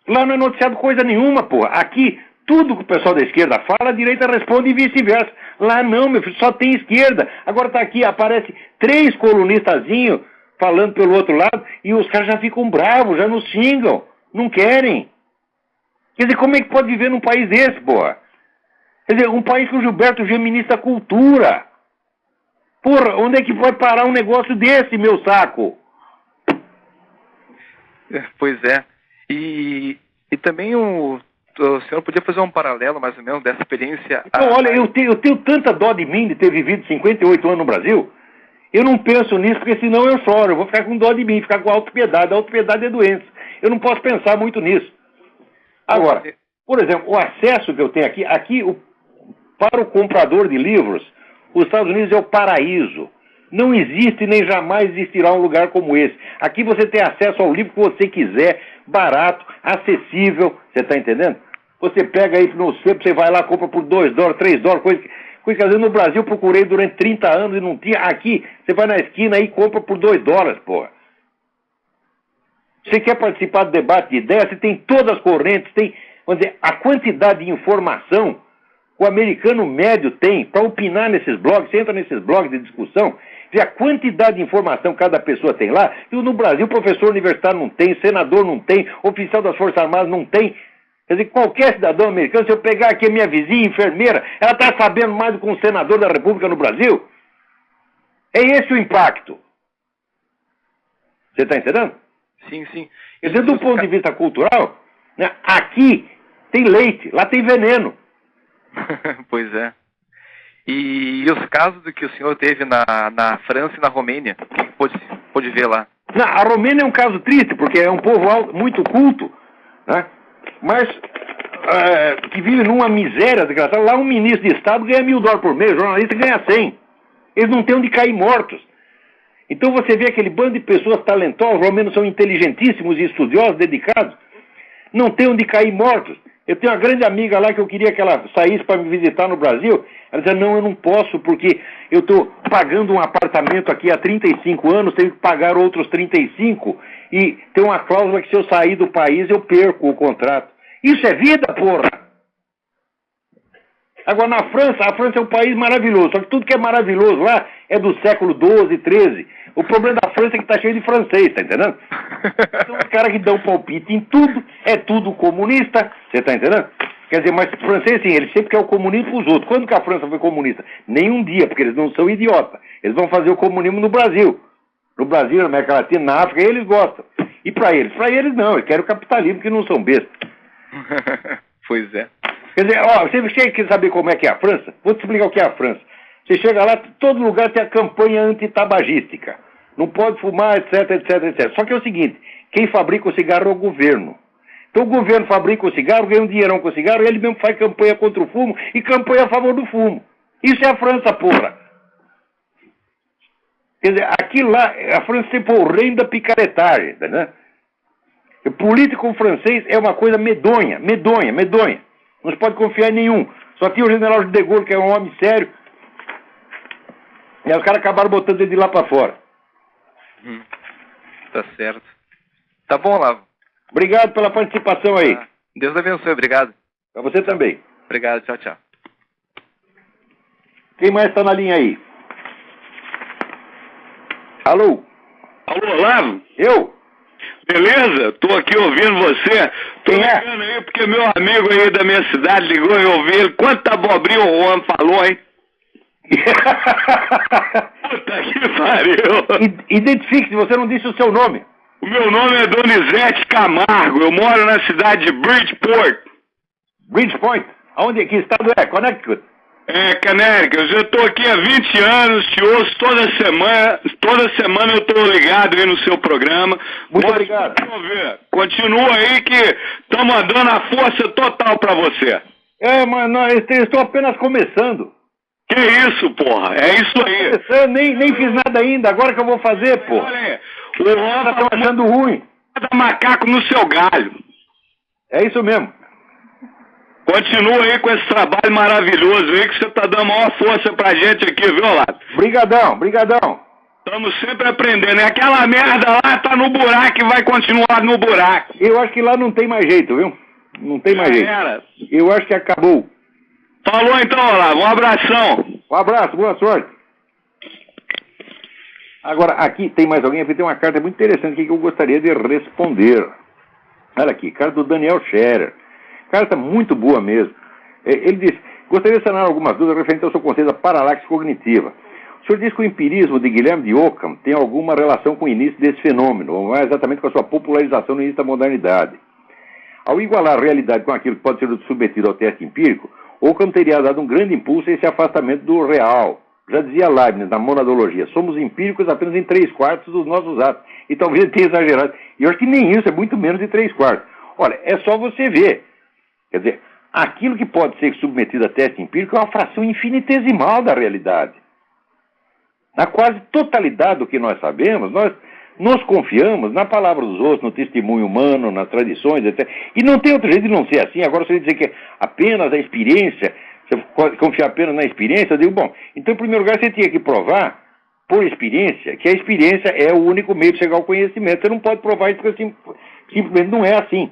Lá não é noticiado coisa nenhuma, porra. Aqui, tudo que o pessoal da esquerda fala, a direita responde e vice-versa. Lá não, meu filho, só tem esquerda. Agora tá aqui, aparece 3 colunistazinhos falando pelo outro lado e os caras já ficam bravos, já nos xingam. Não querem. Quer dizer, como é que pode viver num país desse, porra? Quer dizer, um país que o Gilberto G é ministro da Cultura. Porra, onde é que pode parar um negócio desse, meu saco? Pois é. E também o senhor podia fazer um paralelo, mais ou menos, dessa experiência... Então, olha, eu tenho tanta dó de mim de ter vivido 58 anos no Brasil. Eu não penso nisso, porque senão eu choro. Eu vou ficar com dó de mim, ficar com autopiedade. A autopiedade é doença. Eu não posso pensar muito nisso. Agora, por exemplo, o acesso que eu tenho aqui para o comprador de livros, os Estados Unidos é o paraíso. Não existe nem jamais existirá um lugar como esse. Aqui você tem acesso ao livro que você quiser, barato, acessível, você está entendendo? Você pega aí no sebo, você vai lá, compra por $2, $3, coisa que às vezes no Brasil eu procurei durante 30 anos e não tinha. Aqui, você vai na esquina aí e compra por $2, porra. Você quer participar do debate de ideias, você tem todas as correntes, tem, vamos dizer, a quantidade de informação que o americano médio tem para opinar nesses blogs, você entra nesses blogs de discussão, vê a quantidade de informação que cada pessoa tem lá, e no Brasil professor universitário não tem, senador não tem, oficial das Forças Armadas não tem. Quer dizer, qualquer cidadão americano, se eu pegar aqui a minha vizinha, enfermeira, ela está sabendo mais do que um senador da República no Brasil? É esse o impacto. Você está entendendo? Sim, sim. Quer dizer, do ponto de vista cultural, né, aqui tem leite, lá tem veneno. Pois é. E os casos do que o senhor teve na França e na Romênia, o que pôde ver lá? Não, a Romênia é um caso triste, porque é um povo muito culto, né? Mas que vive numa miséria desgraçada. Lá um ministro de Estado ganha $1.000 por mês, o jornalista ganha 100. Eles não têm onde cair mortos. Então você vê aquele bando de pessoas talentosas, os romanos são inteligentíssimos e estudiosos, dedicados, não tem onde cair mortos. Eu tenho uma grande amiga lá que eu queria que ela saísse para me visitar no Brasil. Ela dizia, não, eu não posso, porque eu estou pagando um apartamento aqui há 35 anos, tenho que pagar outros 35, e tem uma cláusula que se eu sair do país eu perco o contrato. Isso é vida, porra! Agora, na França, a França é um país maravilhoso, só que tudo que é maravilhoso lá é do século XII, XIII. O problema da França é que está cheio de francês, tá entendendo? Então, os caras que dão palpite em tudo, é tudo comunista, você tá entendendo? Quer dizer, mas o francês, sim, ele sempre quer o comunismo para os outros. Quando que a França foi comunista? Nenhum dia, porque eles não são idiotas. Eles vão fazer o comunismo no Brasil. No Brasil, na América Latina, na África, eles gostam. E para eles? Para eles não, eles querem o capitalismo, que não são bestas. Pois é. Quer dizer, você quer saber como é que é a França? Vou te explicar o que é a França. Você chega lá, todo lugar tem a campanha antitabagística. Não pode fumar, etc, etc, etc. Só que é o seguinte, quem fabrica o cigarro é o governo. Então o governo fabrica o cigarro, ganha um dinheirão com o cigarro, e ele mesmo faz campanha contra o fumo e campanha a favor do fumo. Isso é a França, porra. Quer dizer, aqui lá, a França sempre foi o reino da picaretagem, né? O político francês é uma coisa medonha, medonha, medonha. Não se pode confiar em nenhum. Só tinha o general de Gaulle, que é um homem sério. E aí os caras acabaram botando ele de lá para fora. Tá certo. Tá bom, Olavo. Obrigado pela participação aí. Deus abençoe, obrigado. Para você também. Obrigado, tchau, tchau. Quem mais está na linha aí? Alô? Alô, Olavo? Eu? Beleza? Tô aqui ouvindo você. Tô ligando aí porque meu amigo aí da minha cidade ligou e eu ouvi ele. Quanta abobrinha o Juan falou, hein? Puta que pariu. Identifique-se, você não disse o seu nome. O meu nome é Donizete Camargo. Eu moro na cidade de Bridgeport. Bridgeport? Aonde? Que estado é? Connecticut? É, Connecticut. Eu tô aqui há 20 anos, te ouço toda semana. Toda semana eu tô ligado aí no seu programa. Muito obrigado. Continua aí que estamos dando a força total pra você. Mas não, eu estou apenas começando. Que isso, porra? É isso aí. Eu nem fiz nada ainda, agora que eu vou fazer, porra. Olha aí, o Juan Tá achando ruim. Cada macaco no seu galho. É isso mesmo. Continua aí com esse trabalho maravilhoso aí que você tá dando a maior força pra gente aqui, viu, Olavo? Brigadão. Estamos sempre aprendendo. E aquela merda lá tá no buraco e vai continuar no buraco. Eu acho que lá não tem mais jeito, viu? Não tem mais jeito. Eu acho que acabou. Falou então, Olavo. Um abração. Um abraço, boa sorte. Agora, aqui tem mais alguém, porque tem uma carta muito interessante aqui que eu gostaria de responder. Olha aqui, carta do Daniel Scherer. Carta muito boa mesmo. Ele diz, gostaria de sanar algumas dúvidas referentes ao seu conceito da paralaxe cognitiva. O senhor diz que o empirismo de Guilherme de Ockham tem alguma relação com o início desse fenômeno, ou mais exatamente com a sua popularização no início da modernidade. Ao igualar a realidade com aquilo que pode ser submetido ao teste empírico, Ockham teria dado um grande impulso a esse afastamento do real. Já dizia Leibniz na monadologia, somos empíricos apenas em 3/4 dos nossos atos. E talvez ele tenha exagerado. E eu acho que nem isso, é muito menos de 3/4. Olha, é só você ver. Quer dizer, aquilo que pode ser submetido a teste empírico é uma fração infinitesimal da realidade. Na quase totalidade do que nós sabemos, nós nos confiamos na palavra dos outros, no testemunho humano, nas tradições, etc. E não tem outro jeito de não ser assim. Agora, se você dizer que apenas a experiência, você confiar apenas na experiência, eu digo, bom, então, em primeiro lugar, você tinha que provar, por experiência, que a experiência é o único meio de chegar ao conhecimento. Você não pode provar isso porque simplesmente não é assim.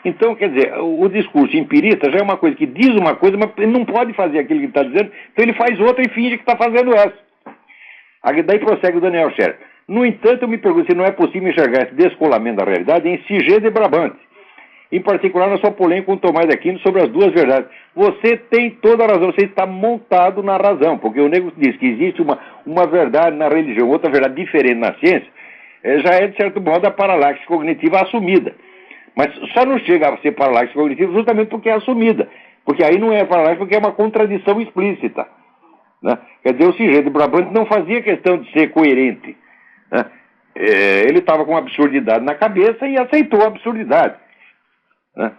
Então, quer dizer, o discurso empirista já é uma coisa que diz uma coisa, mas ele não pode fazer aquilo que ele está dizendo, então ele faz outra e finge que está fazendo essa. Daí prossegue o Daniel Scherer. No entanto, eu me pergunto se não é possível enxergar esse descolamento da realidade em Sigé de Brabant, em particular na sua polêmica com Tomás de Aquino sobre as duas verdades. Você tem toda a razão, você está montado na razão, porque o nego diz que existe uma verdade na religião, outra verdade diferente na ciência, já é, de certo modo, a paralaxe cognitiva assumida. Mas só não chega a ser paralaxe cognitiva justamente porque é assumida. Porque aí não é paralaxe, porque é uma contradição explícita. Né? Quer dizer, o Sigé de Brabant não fazia questão de ser coerente. Né? Ele estava com uma absurdidade na cabeça e aceitou a absurdidade. Né?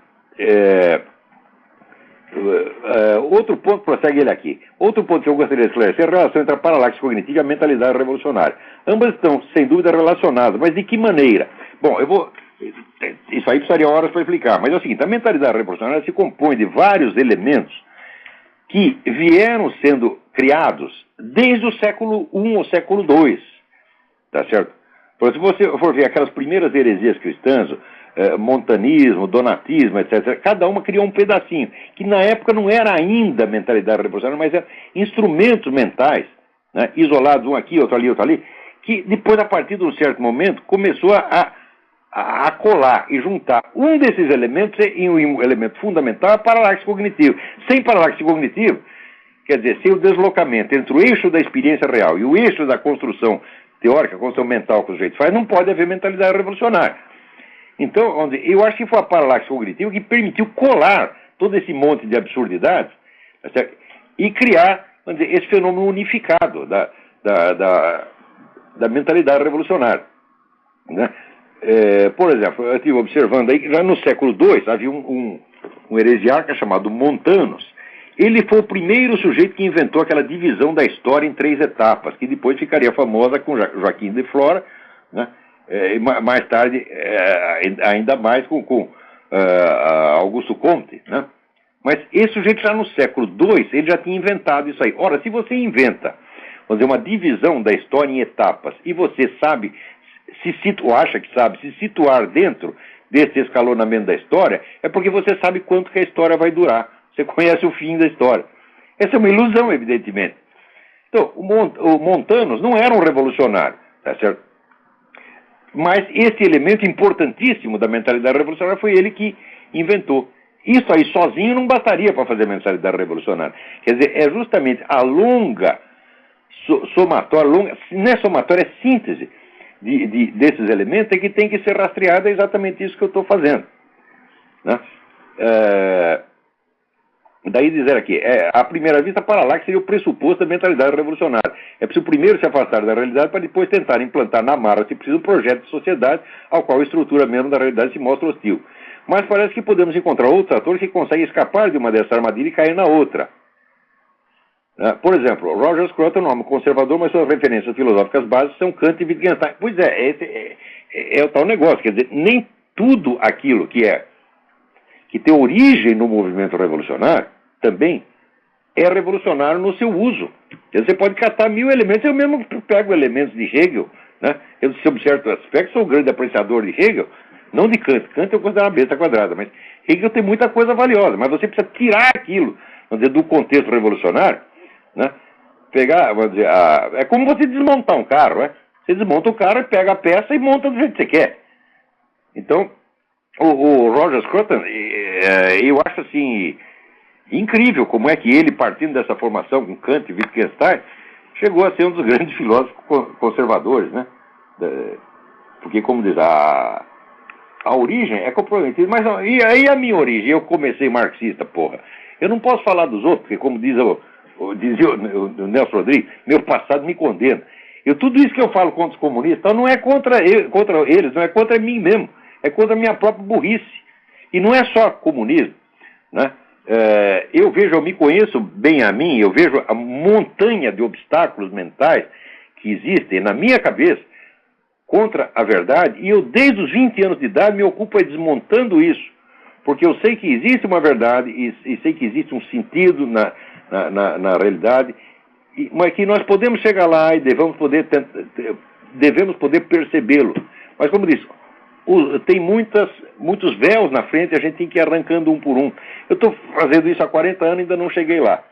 Outro ponto, prossegue ele aqui. Outro ponto que eu gostaria de esclarecer é a relação entre a paralaxe cognitiva e a mentalidade revolucionária. Ambas estão, sem dúvida, relacionadas, mas de que maneira? Bom, isso aí precisaria horas para explicar, mas é o seguinte, a mentalidade revolucionária se compõe de vários elementos que vieram sendo criados desde o século I ou século II, tá certo? Então, se você for ver aquelas primeiras heresias cristãs, montanismo, donatismo, etc., cada uma criou um pedacinho, que na época não era ainda mentalidade revolucionária, mas eram instrumentos mentais, né, isolados, um aqui, outro ali, que depois, a partir de um certo momento, começou a colar e juntar um desses elementos em um elemento fundamental, a paralaxe cognitiva. Sem paralaxe cognitiva, quer dizer, sem o deslocamento entre o eixo da experiência real e o eixo da construção teórica, construção mental que o sujeito faz, não pode haver mentalidade revolucionária. Então, eu acho que foi a paralaxe cognitiva que permitiu colar todo esse monte de absurdidades, tá certo? E criar, vamos dizer, esse fenômeno unificado da mentalidade revolucionária. Né? Por exemplo, eu estive observando aí que já no século II havia um heresiarca chamado Montanus. Ele foi o primeiro sujeito que inventou aquela divisão da história em 3 etapas, que depois ficaria famosa com Joaquim de Flora, né? E mais tarde, ainda mais com Augusto Comte, né? Mas esse sujeito já no século II, ele já tinha inventado isso aí. Ora, se você inventa, vamos dizer, uma divisão da história em etapas, e você sabe, acha que sabe se situar dentro desse escalonamento da história, é porque você sabe quanto que a história vai durar. Você conhece o fim da história. Essa é uma ilusão, evidentemente. Então, o Montanus não era um revolucionário, tá certo? Mas esse elemento importantíssimo da mentalidade revolucionária foi ele que inventou. Isso aí sozinho não bastaria para fazer a mentalidade revolucionária. Quer dizer, é justamente a longa somatória, não é somatória, é síntese desses elementos é que tem que ser rastreada, é exatamente isso que eu estou fazendo. Né? Daí dizer aqui, à primeira vista, para lá que seria o pressuposto da mentalidade revolucionária. É preciso primeiro se afastar da realidade para depois tentar implantar na marra, se precisa, um projeto de sociedade ao qual a estrutura mesmo da realidade se mostra hostil. Mas parece que podemos encontrar outros atores que conseguem escapar de uma dessa armadilha e cair na outra. Por exemplo, Roger Scruton é um homem conservador, mas suas referências filosóficas básicas são Kant e Wittgenstein. Pois é, esse é o tal negócio. Quer dizer, nem tudo aquilo que tem origem no movimento revolucionário também é revolucionário no seu uso. Quer dizer, você pode catar 1000 elementos. Eu mesmo pego elementos de Hegel, né? Eu, sob certo aspecto, sou um grande apreciador de Hegel, não de Kant. Kant eu considero uma besta quadrada, mas Hegel tem muita coisa valiosa. Mas você precisa tirar aquilo, vamos dizer, do contexto revolucionário, né? Pegar, vamos dizer, é como você desmontar um carro, né? Você desmonta o carro e pega a peça e monta do jeito que você quer. Então, o Roger Scruton, eu acho assim incrível como é que ele, partindo dessa formação com Kant e Wittgenstein, chegou a ser um dos grandes filósofos conservadores, né? Porque, como diz, a origem é comprometida. Mas e aí a minha origem? Eu comecei marxista, porra. Eu não posso falar dos outros, porque, como dizia o Nelson Rodrigues, meu passado me condena. Tudo isso que eu falo contra os comunistas, então não é contra eles, não é contra mim mesmo, é contra a minha própria burrice. E não é só comunismo, né? Eu me conheço bem a mim, eu vejo a montanha de obstáculos mentais que existem na minha cabeça contra a verdade, e eu, desde os 20 anos de idade, me ocupo desmontando isso, porque eu sei que existe uma verdade e sei que existe um sentido na realidade, mas que nós podemos chegar lá e devemos poder percebê-lo. Mas, como disse, tem muitos véus na frente e a gente tem que ir arrancando um por um. Eu estou fazendo isso há 40 anos e ainda não cheguei lá.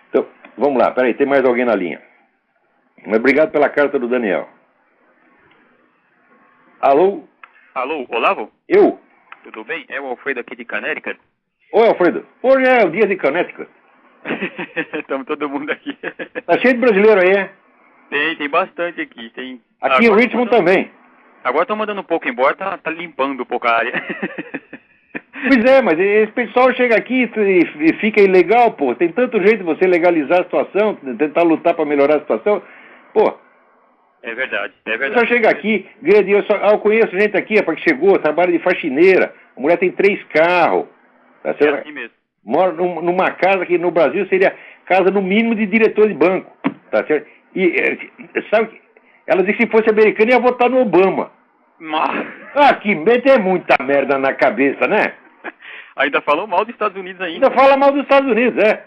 Então, vamos lá, peraí, tem mais alguém na linha. Mas obrigado pela carta do Daniel. Alô? Alô, Olavo? Eu? Tudo bem? É o Alfredo aqui de Connecticut. Oi, Alfredo. Hoje é o dia de Connecticut. Estamos todo mundo aqui. Tá cheio de brasileiro aí, é? Tem bastante aqui. Aqui em Richmond também. Agora estão mandando um pouco embora, tá limpando um pouco a área. Pois é, mas esse pessoal chega aqui e fica ilegal, pô. Tem tanto jeito de você legalizar a situação, tentar lutar para melhorar a situação. Pô. É verdade, é verdade. O pessoal chega aqui, ganha dinheiro. Eu conheço gente aqui, que chegou, trabalha de faxineira. A mulher tem 3 carros. Tá certo? É assim mesmo. Mora numa casa que no Brasil seria casa no mínimo de diretor de banco. Tá certo? E sabe que ela disse que se fosse americana ia votar no Obama. Que mete muita merda na cabeça, né? Ainda falou mal dos Estados Unidos ainda. Ainda fala mal dos Estados Unidos, é.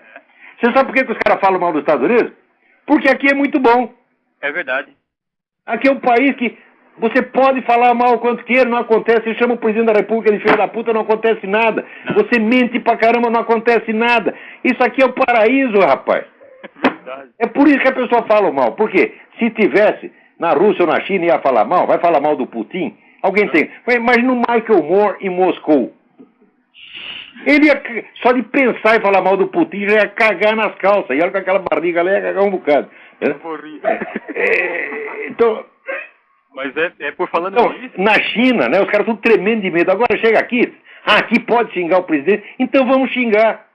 Você sabe por que os caras falam mal dos Estados Unidos? Porque aqui é muito bom. É verdade. Aqui é um país que você pode falar mal o quanto queira, não acontece. Você chama o presidente da República de filho da puta, não acontece nada. Você mente pra caramba, não acontece nada. Isso aqui é o paraíso, rapaz. É verdade. É por isso que a pessoa fala mal. Por quê? Se tivesse na Rússia ou na China ia falar mal, vai falar mal do Putin? Alguém tem. Imagina o Michael Moore em Moscou. Ele ia, só de pensar em falar mal do Putin, já ia cagar nas calças. E olha com aquela barriga ali, ia cagar um bocado. Então... Mas é por falando nisso. Na China, né, os caras estão tremendo de medo. Agora chega aqui, aqui pode xingar o presidente, então vamos xingar.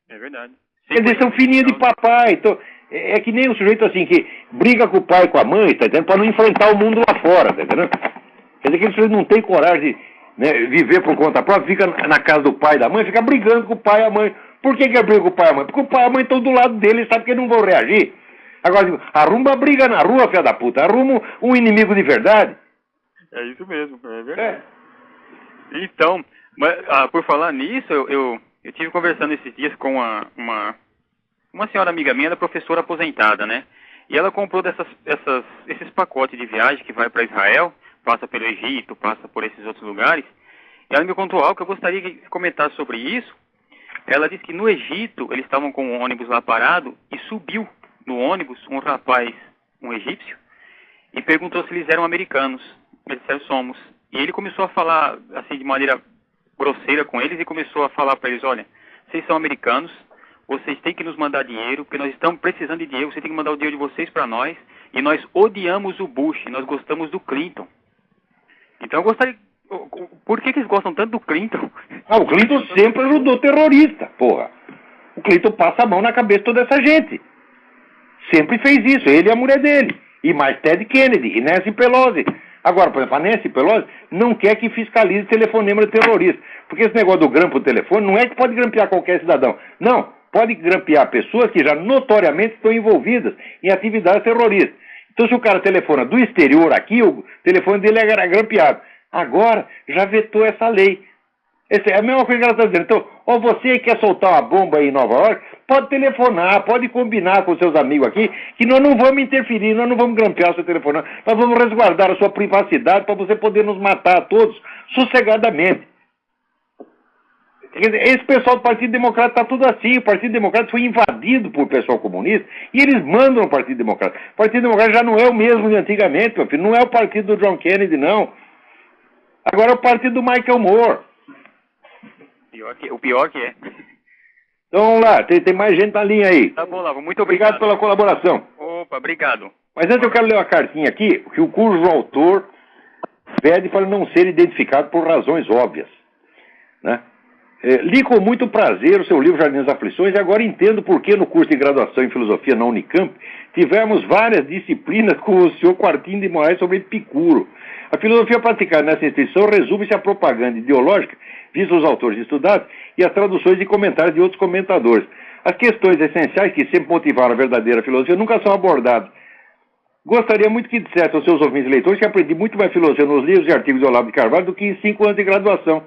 É verdade. Quer dizer, são filhinhos de papai. Então, é que nem um sujeito assim que briga com o pai e com a mãe, tá entendendo? Para não enfrentar o mundo lá fora, tá entendendo? Quer dizer, aquele sujeito não tem coragem de, né, viver por conta própria, fica na casa do pai e da mãe, fica brigando com o pai e a mãe. Por que briga com o pai e a mãe? Porque o pai e a mãe estão do lado dele e sabem que eles não vão reagir. Agora, arruma a briga na rua, filha da puta. Arruma um inimigo de verdade. É isso mesmo, é verdade. Então, mas, por falar nisso, eu tive conversando esses dias com uma senhora amiga minha, professora aposentada, né? E ela comprou esses pacotes de viagem que vai para Israel, passa pelo Egito, passa por esses outros lugares. E ela me contou algo que eu gostaria de comentar sobre isso. Ela disse que no Egito, eles estavam com um ônibus lá parado e subiu no ônibus um rapaz, um egípcio, e perguntou se eles eram americanos. Eles disseram, somos. E ele começou a falar, assim, de maneira grosseira com eles e começou a falar para eles, olha, vocês são americanos, vocês têm que nos mandar dinheiro, porque nós estamos precisando de dinheiro, vocês têm que mandar o dinheiro de vocês para nós, e nós odiamos o Bush, nós gostamos do Clinton. Então eu gostaria... Por que eles gostam tanto do Clinton? O Clinton sempre ajudou terrorista, porra. O Clinton passa a mão na cabeça de toda essa gente. Sempre fez isso, ele e a mulher dele. E mais Ted Kennedy e Nancy Pelosi. Agora, por exemplo, a Nancy Pelosi não quer que fiscalize telefonema de terrorista. Porque esse negócio do grampo do telefone não é que pode grampear qualquer cidadão. Não, pode grampear pessoas que já notoriamente estão envolvidas em atividades terroristas. Então, se o cara telefona do exterior aqui, o telefone dele é grampeado. Agora, já vetou essa lei. Essa é a mesma coisa que ela está dizendo. Então, você quer soltar uma bomba aí em Nova York, pode telefonar, pode combinar com seus amigos aqui, que nós não vamos interferir, nós não vamos grampear o seu telefone, nós vamos resguardar a sua privacidade para você poder nos matar a todos sossegadamente. Esse pessoal do Partido Democrata está tudo assim. O Partido Democrata foi invadido por pessoal comunista e eles mandam o Partido Democrata. O Partido Democrata já não é o mesmo de antigamente, meu filho. Não é o partido do John Kennedy, não. Agora é o partido do Michael Moore. O pior que é. Então vamos lá, tem mais gente na linha aí. Tá bom, Lavo, muito obrigado. Obrigado pela colaboração. Opa, obrigado. Mas antes eu quero ler uma cartinha aqui, que o cujo autor pede para não ser identificado por razões óbvias. Né? Li com muito prazer o seu livro Jardim das Aflições e agora entendo por que no curso de graduação em filosofia na Unicamp tivemos várias disciplinas com o senhor Quartim de Moraes sobre Epicuro. A filosofia praticada nessa instituição resume-se à propaganda ideológica, vista os autores estudados, e as traduções e comentários de outros comentadores. As questões essenciais que sempre motivaram a verdadeira filosofia nunca são abordadas. Gostaria muito que dissesse aos seus ouvintes leitores que aprendi muito mais filosofia nos livros e artigos de Olavo de Carvalho do que em 5 anos de graduação.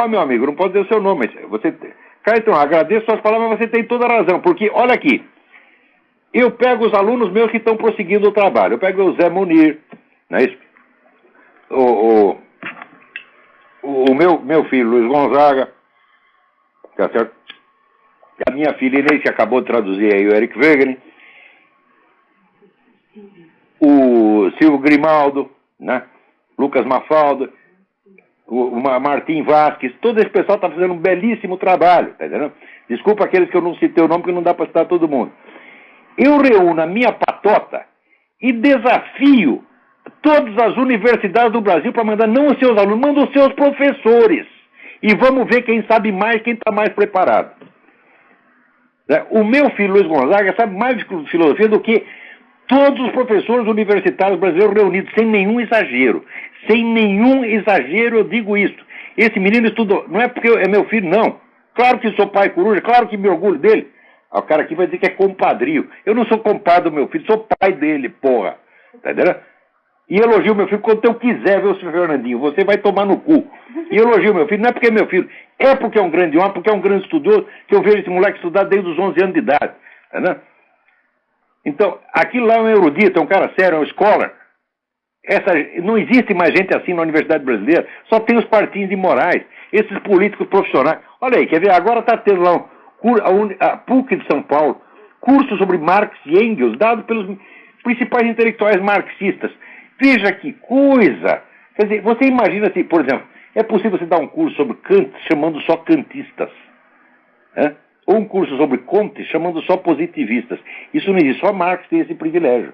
Meu amigo, não pode dizer o seu nome, mas você... Caetano, agradeço suas palavras, mas você tem toda a razão, porque, olha aqui, eu pego os alunos meus que estão prosseguindo o trabalho, eu pego o Zé Munir, não é isso? O meu filho, Luiz Gonzaga, tá certo? A minha filha Inês, que acabou de traduzir aí o Eric Wegener, o Silvio Grimaldo, né? Lucas Mafalda, o Martim Vasquez, todo esse pessoal está fazendo um belíssimo trabalho, tá entendendo? Desculpa aqueles que eu não citei o nome, porque não dá para citar todo mundo. Eu reúno a minha patota e desafio todas as universidades do Brasil para mandar não os seus alunos, manda os seus professores. E vamos ver quem sabe mais, quem está mais preparado. O meu filho Luiz Gonzaga sabe mais de filosofia do que todos os professores universitários brasileiros reunidos, sem nenhum exagero. Sem nenhum exagero eu digo isso. Esse menino estudou, não é porque é meu filho, não. Claro que sou pai coruja, claro que me orgulho dele. O cara aqui vai dizer que é compadrio. Eu não sou compadre do meu filho, sou pai dele, porra. Tá entendendo? E elogio meu filho quando eu quiser ver o senhor Fernandinho. Você vai tomar no cu. E elogio meu filho, não é porque é meu filho, é porque é um grande homem, porque é um grande estudioso, que eu vejo esse moleque estudar desde os 11 anos de idade. Tá entendendo? Então, aquilo lá é um erudito, é um cara sério, é um scholar. Não existe mais gente assim na Universidade Brasileira. Só tem os Quartins de Moraes, esses políticos profissionais. Olha aí, quer ver? Agora está tendo lá a PUC de São Paulo, curso sobre Marx e Engels, dado pelos principais intelectuais marxistas. Veja que coisa! Quer dizer, você imagina assim, por exemplo, é possível você dar um curso sobre Kant chamando só kantistas? Ou um curso sobre Comte chamando só positivistas? Isso não existe, só Marx tem esse privilégio.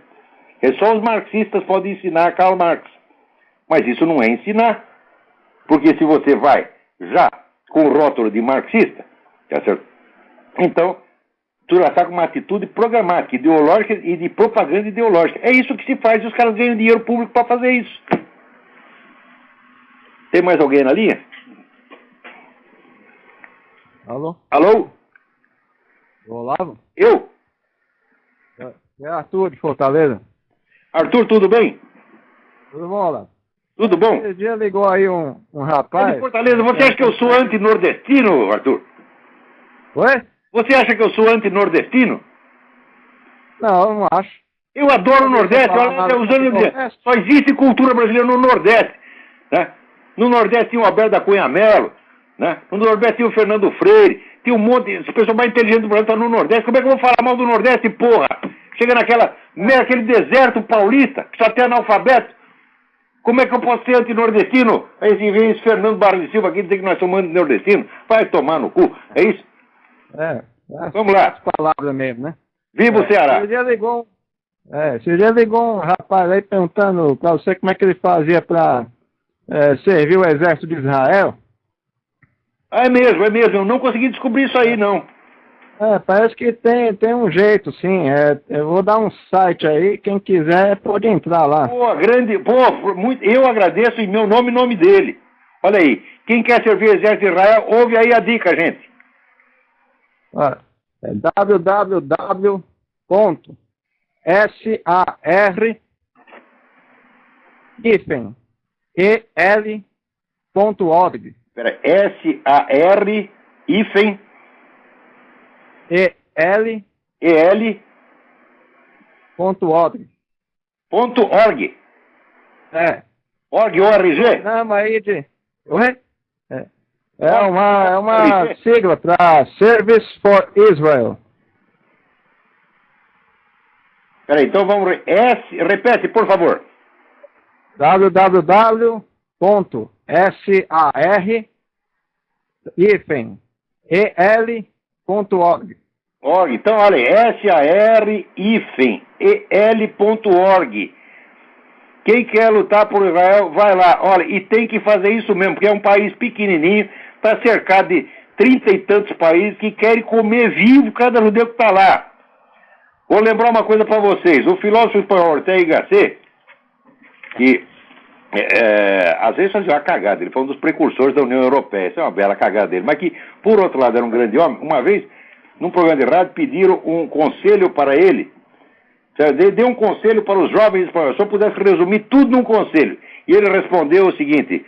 Só os marxistas podem ensinar Karl Marx. Mas isso não é ensinar. Porque se você vai já com o rótulo de marxista, tá certo? Então, tu já está com uma atitude programática, ideológica e de propaganda ideológica. É isso que se faz e os caras ganham dinheiro público para fazer isso. Tem mais alguém na linha? Alô? Alô? Olavo? Eu? É Arthur de Fortaleza. Arthur, tudo bem? Tudo bom, Olavo? Tudo bom? Esse dia ligou aí um rapaz... De Fortaleza, você acha que eu sou anti-nordestino, Arthur? Oi? Você acha que eu sou anti-nordestino? Não, eu não acho. Eu adoro o Nordeste. Só existe cultura brasileira no Nordeste. Né? No Nordeste tinha o Alberto da Cunha Mello. Né? No Nordeste tinha o Fernando Freire. Tinha um monte... As pessoas mais inteligentes do Brasil estão no Nordeste. Como é que eu vou falar mal do Nordeste, porra? Chega naquele deserto paulista, que só tem analfabeto. Como é que eu posso ser anti-nordestino? Aí vem esse Fernando Barra de Silva aqui dizer que nós somos anti-nordestinos. Vai tomar no cu. É isso? Vamos lá. As palavras mesmo, né? Viva o Ceará. Você já ligou um rapaz aí perguntando pra você como é que ele fazia pra servir o exército de Israel? É mesmo. Eu não consegui descobrir isso aí, não. Parece que tem um jeito, sim. Eu vou dar um site aí, quem quiser pode entrar lá. Eu agradeço em meu nome e nome dele. Olha aí, quem quer servir o exército de Israel, ouve aí a dica, gente. É www.sar-el.org. Espera, S-A-R-EL .org. .org. O-R-G? Não, aí de... Oi? É uma sigla para Service for Israel. Peraí, então vamos... repete, por favor. www.sar-el.org. Então, olha aí, SAR-EL.org. Quem quer lutar por Israel, vai lá. Olha, e tem que fazer isso mesmo, porque é um país pequenininho, está cercado de 30 e tantos países que querem comer vivo cada judeu que está lá. Vou lembrar uma coisa para vocês. O filósofo espanhol Ortega y Gasset, que às vezes fazia uma cagada, ele foi um dos precursores da União Europeia, isso é uma bela cagada dele, mas que, por outro lado, era um grande homem. Uma vez, num programa de rádio, pediram um conselho para ele. Deu um conselho para os jovens espanhóis, se eu pudesse resumir tudo num conselho. E ele respondeu o seguinte: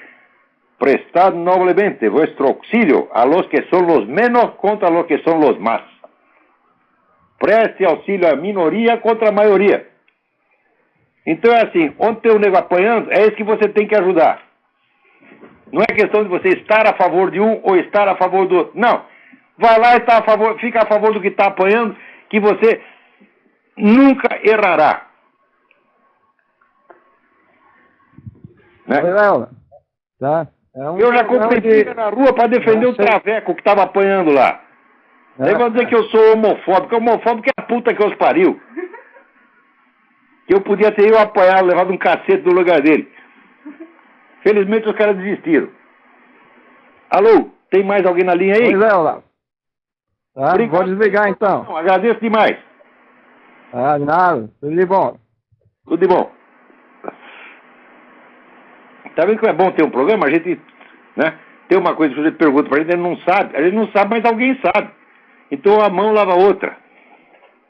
prestad noblemente vuestro auxilio a los que son los menos contra los que son los más. Preste auxílio à minoria contra a maioria. Então é assim, onde tem o nego apanhando, é esse que você tem que ajudar. Não é questão de você estar a favor de um ou estar a favor do outro. Não. Vai lá e fica a favor do que está apanhando, que você nunca errará. Né? Tá? Eu já comprei briga na rua para defender o traveco que estava apanhando lá. Aí vão dizer que eu sou homofóbico. Homofóbico é a puta que os pariu. Que eu podia ter eu apanhado, levado um cacete do lugar dele. Felizmente os caras desistiram. Alô, tem mais alguém na linha aí? Pois é, Olavo. Tá, vou desligar então. Não, agradeço demais. De nada, tudo de bom. Tudo de bom. Tá vendo que é bom ter um programa? A gente, né, tem uma coisa que você pergunta pra gente, a gente não sabe, mas alguém sabe. Então a mão lava a outra.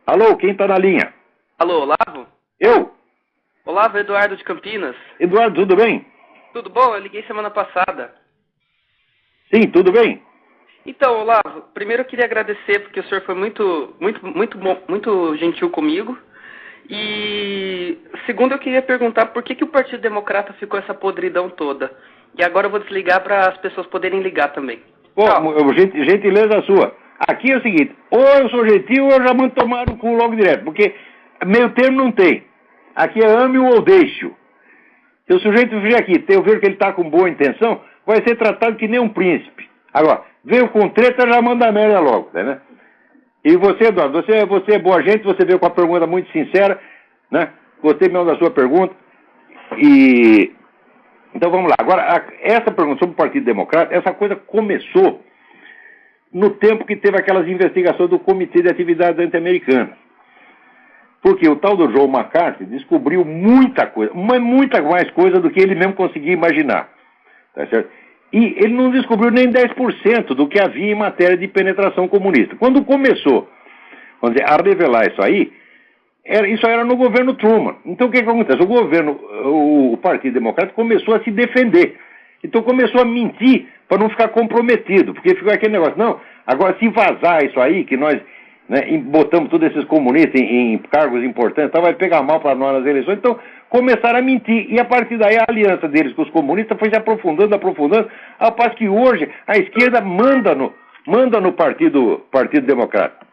Alô, quem tá na linha? Alô, Olavo? Eu? Olavo, Eduardo de Campinas. Eduardo, tudo bem? Tudo bom? Eu liguei semana passada. Sim, tudo bem. Então, Olavo, primeiro eu queria agradecer porque o senhor foi muito gentil comigo. E segundo eu queria perguntar por que o Partido Democrata ficou essa podridão toda. E agora eu vou desligar para as pessoas poderem ligar também. Pô, gentileza sua. Aqui é o seguinte, ou eu sou gentil ou eu já mando tomar no cu logo direto, porque meio termo não tem. Aqui é ame-o ou deixe-o. Se o sujeito vier aqui, eu vejo que ele está com boa intenção, vai ser tratado que nem um príncipe. Agora, veio com treta, já manda merda logo, né? E você, Eduardo, você é boa gente, você veio com uma pergunta muito sincera, né? Gostei mesmo da sua pergunta. Então vamos lá. Agora, essa pergunta sobre o Partido Democrata, essa coisa começou no tempo que teve aquelas investigações do Comitê de Atividades Anti-Americanas. Porque o tal do Joe McCarthy descobriu muita coisa, muita mais coisa do que ele mesmo conseguia imaginar. Tá certo? E ele não descobriu nem 10% do que havia em matéria de penetração comunista. Quando começou, vamos dizer, a revelar isso aí, isso era no governo Truman. Então o que acontece? O Partido Democrático começou a se defender. Então começou a mentir para não ficar comprometido, porque ficou aquele negócio, não, agora se vazar isso aí, que nós, né, botamos todos esses comunistas em cargos importantes, então vai pegar mal para nós nas eleições. Então começaram a mentir, e a partir daí a aliança deles com os comunistas foi se aprofundando, ao passo que hoje a esquerda manda no Partido Democrático.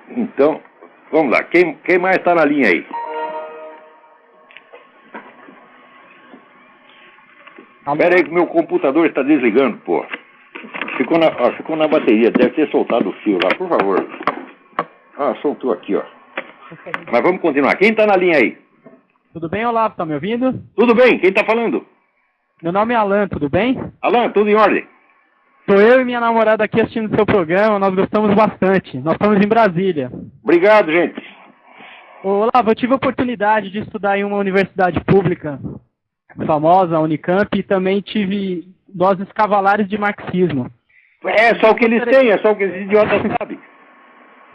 Então, Vamos lá, quem mais está na linha aí? Espera aí que meu computador está desligando, pô. Ficou na bateria, deve ter soltado o fio lá, por favor. Ah, soltou aqui, ó. Mas vamos continuar. Quem está na linha aí? Tudo bem, Olavo? Tá me ouvindo? Tudo bem, quem está falando? Meu nome é Alan, tudo bem? Alan, tudo em ordem? Sou eu e minha namorada aqui assistindo o seu programa, nós gostamos bastante. Nós estamos em Brasília. Obrigado, gente. Ô, Olavo, eu tive a oportunidade de estudar em uma universidade pública famosa, a Unicamp, e também tive doses cavalares de marxismo. É só o que eles têm, é só o que esses idiotas sabem.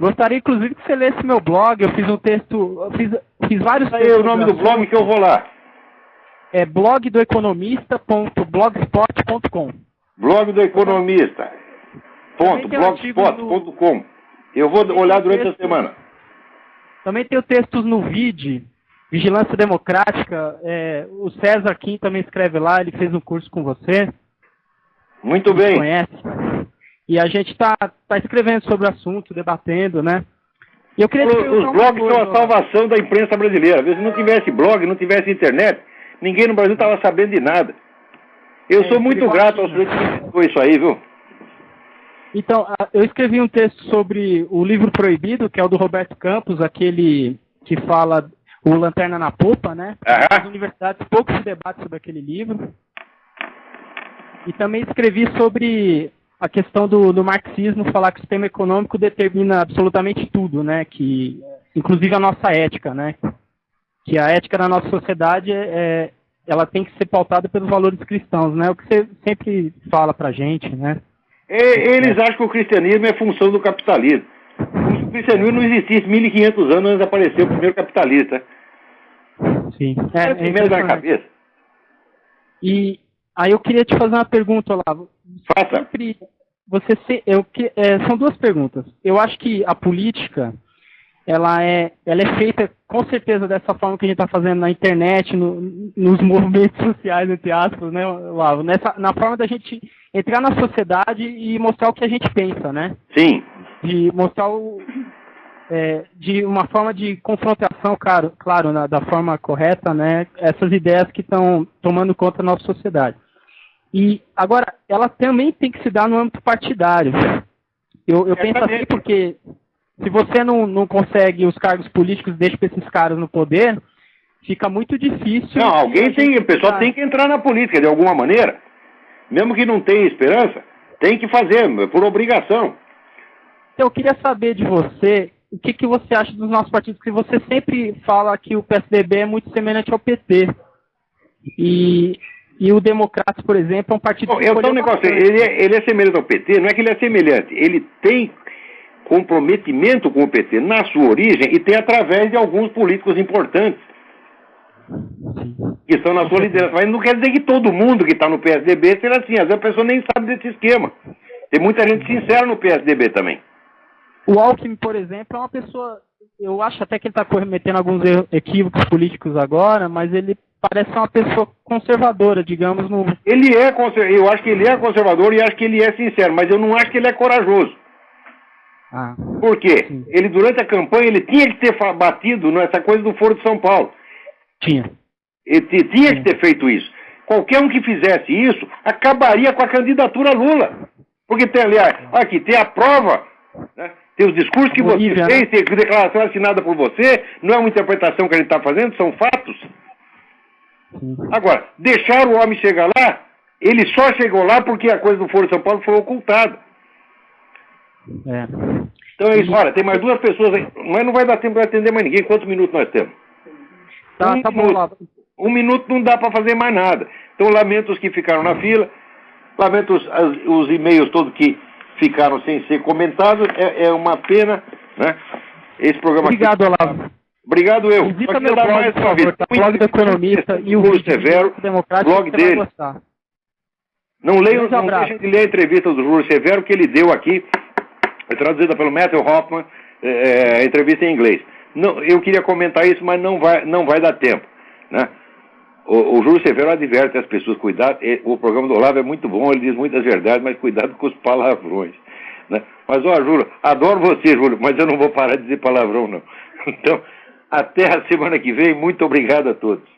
Gostaria, inclusive, que você lesse meu blog. Eu fiz um texto, eu fiz vários textos. Aí o nome do blog que eu vou lá. É blogdoeconomista.blogspot.com. Blog do Economista. .blogspot.com. Eu vou olhar durante a semana. Também tenho textos no VID, Vigilância Democrática. O César Kim também escreve lá, ele fez um curso com você. Muito bem. Conhece. E a gente está escrevendo sobre o assunto, debatendo, né? E eu queria os blogs são a salvação da imprensa brasileira. Às vezes, se não tivesse blog, não tivesse internet, ninguém no Brasil estava sabendo de nada. Eu sou muito grato ao senhor que me explicou isso aí, viu? Então, eu escrevi um texto sobre o livro proibido, que é o do Roberto Campos, aquele que fala o Lanterna na Popa, né? Nas universidades pouco se debate sobre aquele livro. E também escrevi sobre a questão do marxismo, falar que o sistema econômico determina absolutamente tudo, né? Que, inclusive a nossa ética, né? Que a ética da nossa sociedade ela tem que ser pautada pelos valores cristãos, né? O que você sempre fala pra gente, né? Eles acham que o cristianismo é função do capitalismo. Se o cristianismo não existisse 1500 anos antes de aparecer o primeiro capitalista. Sim. É primeiro na cabeça. E aí eu queria te fazer uma pergunta, Olavo. Faça. São duas perguntas. Eu acho que a política ela é feita com certeza dessa forma que a gente está fazendo na internet, nos movimentos sociais, entre aspas, né, Olavo? Na forma da gente entrar na sociedade e mostrar o que a gente pensa, né? Sim. De mostrar de uma forma de confrontação, claro, da forma correta, né? Essas ideias que estão tomando conta da nossa sociedade. E agora, ela também tem que se dar no âmbito partidário. Eu penso assim porque se você não consegue os cargos políticos, deixa para esses caras no poder, fica muito difícil. Não, o pessoal tem que entrar na política de alguma maneira. Mesmo que não tenha esperança, tem que fazer, por obrigação. Então, eu queria saber de você, o que você acha dos nossos partidos, porque você sempre fala que o PSDB é muito semelhante ao PT. E o Democratas, por exemplo, é um partido que um negócio, ele é semelhante ao PT, não é que ele é semelhante, ele tem comprometimento com o PT na sua origem e tem através de alguns políticos importantes que estão na sua liderança. Mas não quer dizer que todo mundo que está no PSDB seja assim. Às vezes a pessoa nem sabe desse esquema. Tem muita gente sincera no PSDB também. O Alckmin, por exemplo, é uma pessoa... Eu acho até que ele está cometendo alguns equívocos políticos agora, mas ele parece uma pessoa conservadora, digamos. Eu acho que ele é conservador e acho que ele é sincero, mas eu não acho que ele é corajoso. Por quê? Sim. Ele, durante a campanha, ele tinha que ter batido nessa coisa do Foro de São Paulo. Tinha. Ele tinha que ter feito isso. Qualquer um que fizesse isso, acabaria com a candidatura Lula. Porque tem, aliás, aqui, tem a prova, né? Tem os discursos que você fez, tem a declaração assinada por você, não é uma interpretação que a gente está fazendo, são fatos. Sim. Agora, deixar o homem chegar lá, ele só chegou lá porque a coisa do Foro de São Paulo foi ocultada. Então é isso. Olha, tem mais duas pessoas aí, mas não vai dar tempo para atender mais ninguém. Quantos minutos nós temos? Tá bom lá. 1 minuto não dá para fazer mais nada. Então lamento os que ficaram na fila, lamento os e-mails todos que ficaram sem ser comentados. É uma pena, né? Esse programa. Obrigado, Olavo. Obrigado, eu. Visita meu blog, por favor, tá? Blog do Economista e o Júlio Severo, blog dele. Não deixem de ler a entrevista do Júlio Severo que ele deu aqui, traduzida pelo Matthew Hoffman, entrevista em inglês. Não, eu queria comentar isso, mas não vai dar tempo, né? O Júlio Severo adverte as pessoas, cuidado, o programa do Olavo é muito bom, ele diz muitas verdades, mas cuidado com os palavrões, né? Mas, Júlio, adoro você, Júlio, mas eu não vou parar de dizer palavrão, não. Então, até a semana que vem. Muito obrigado a todos.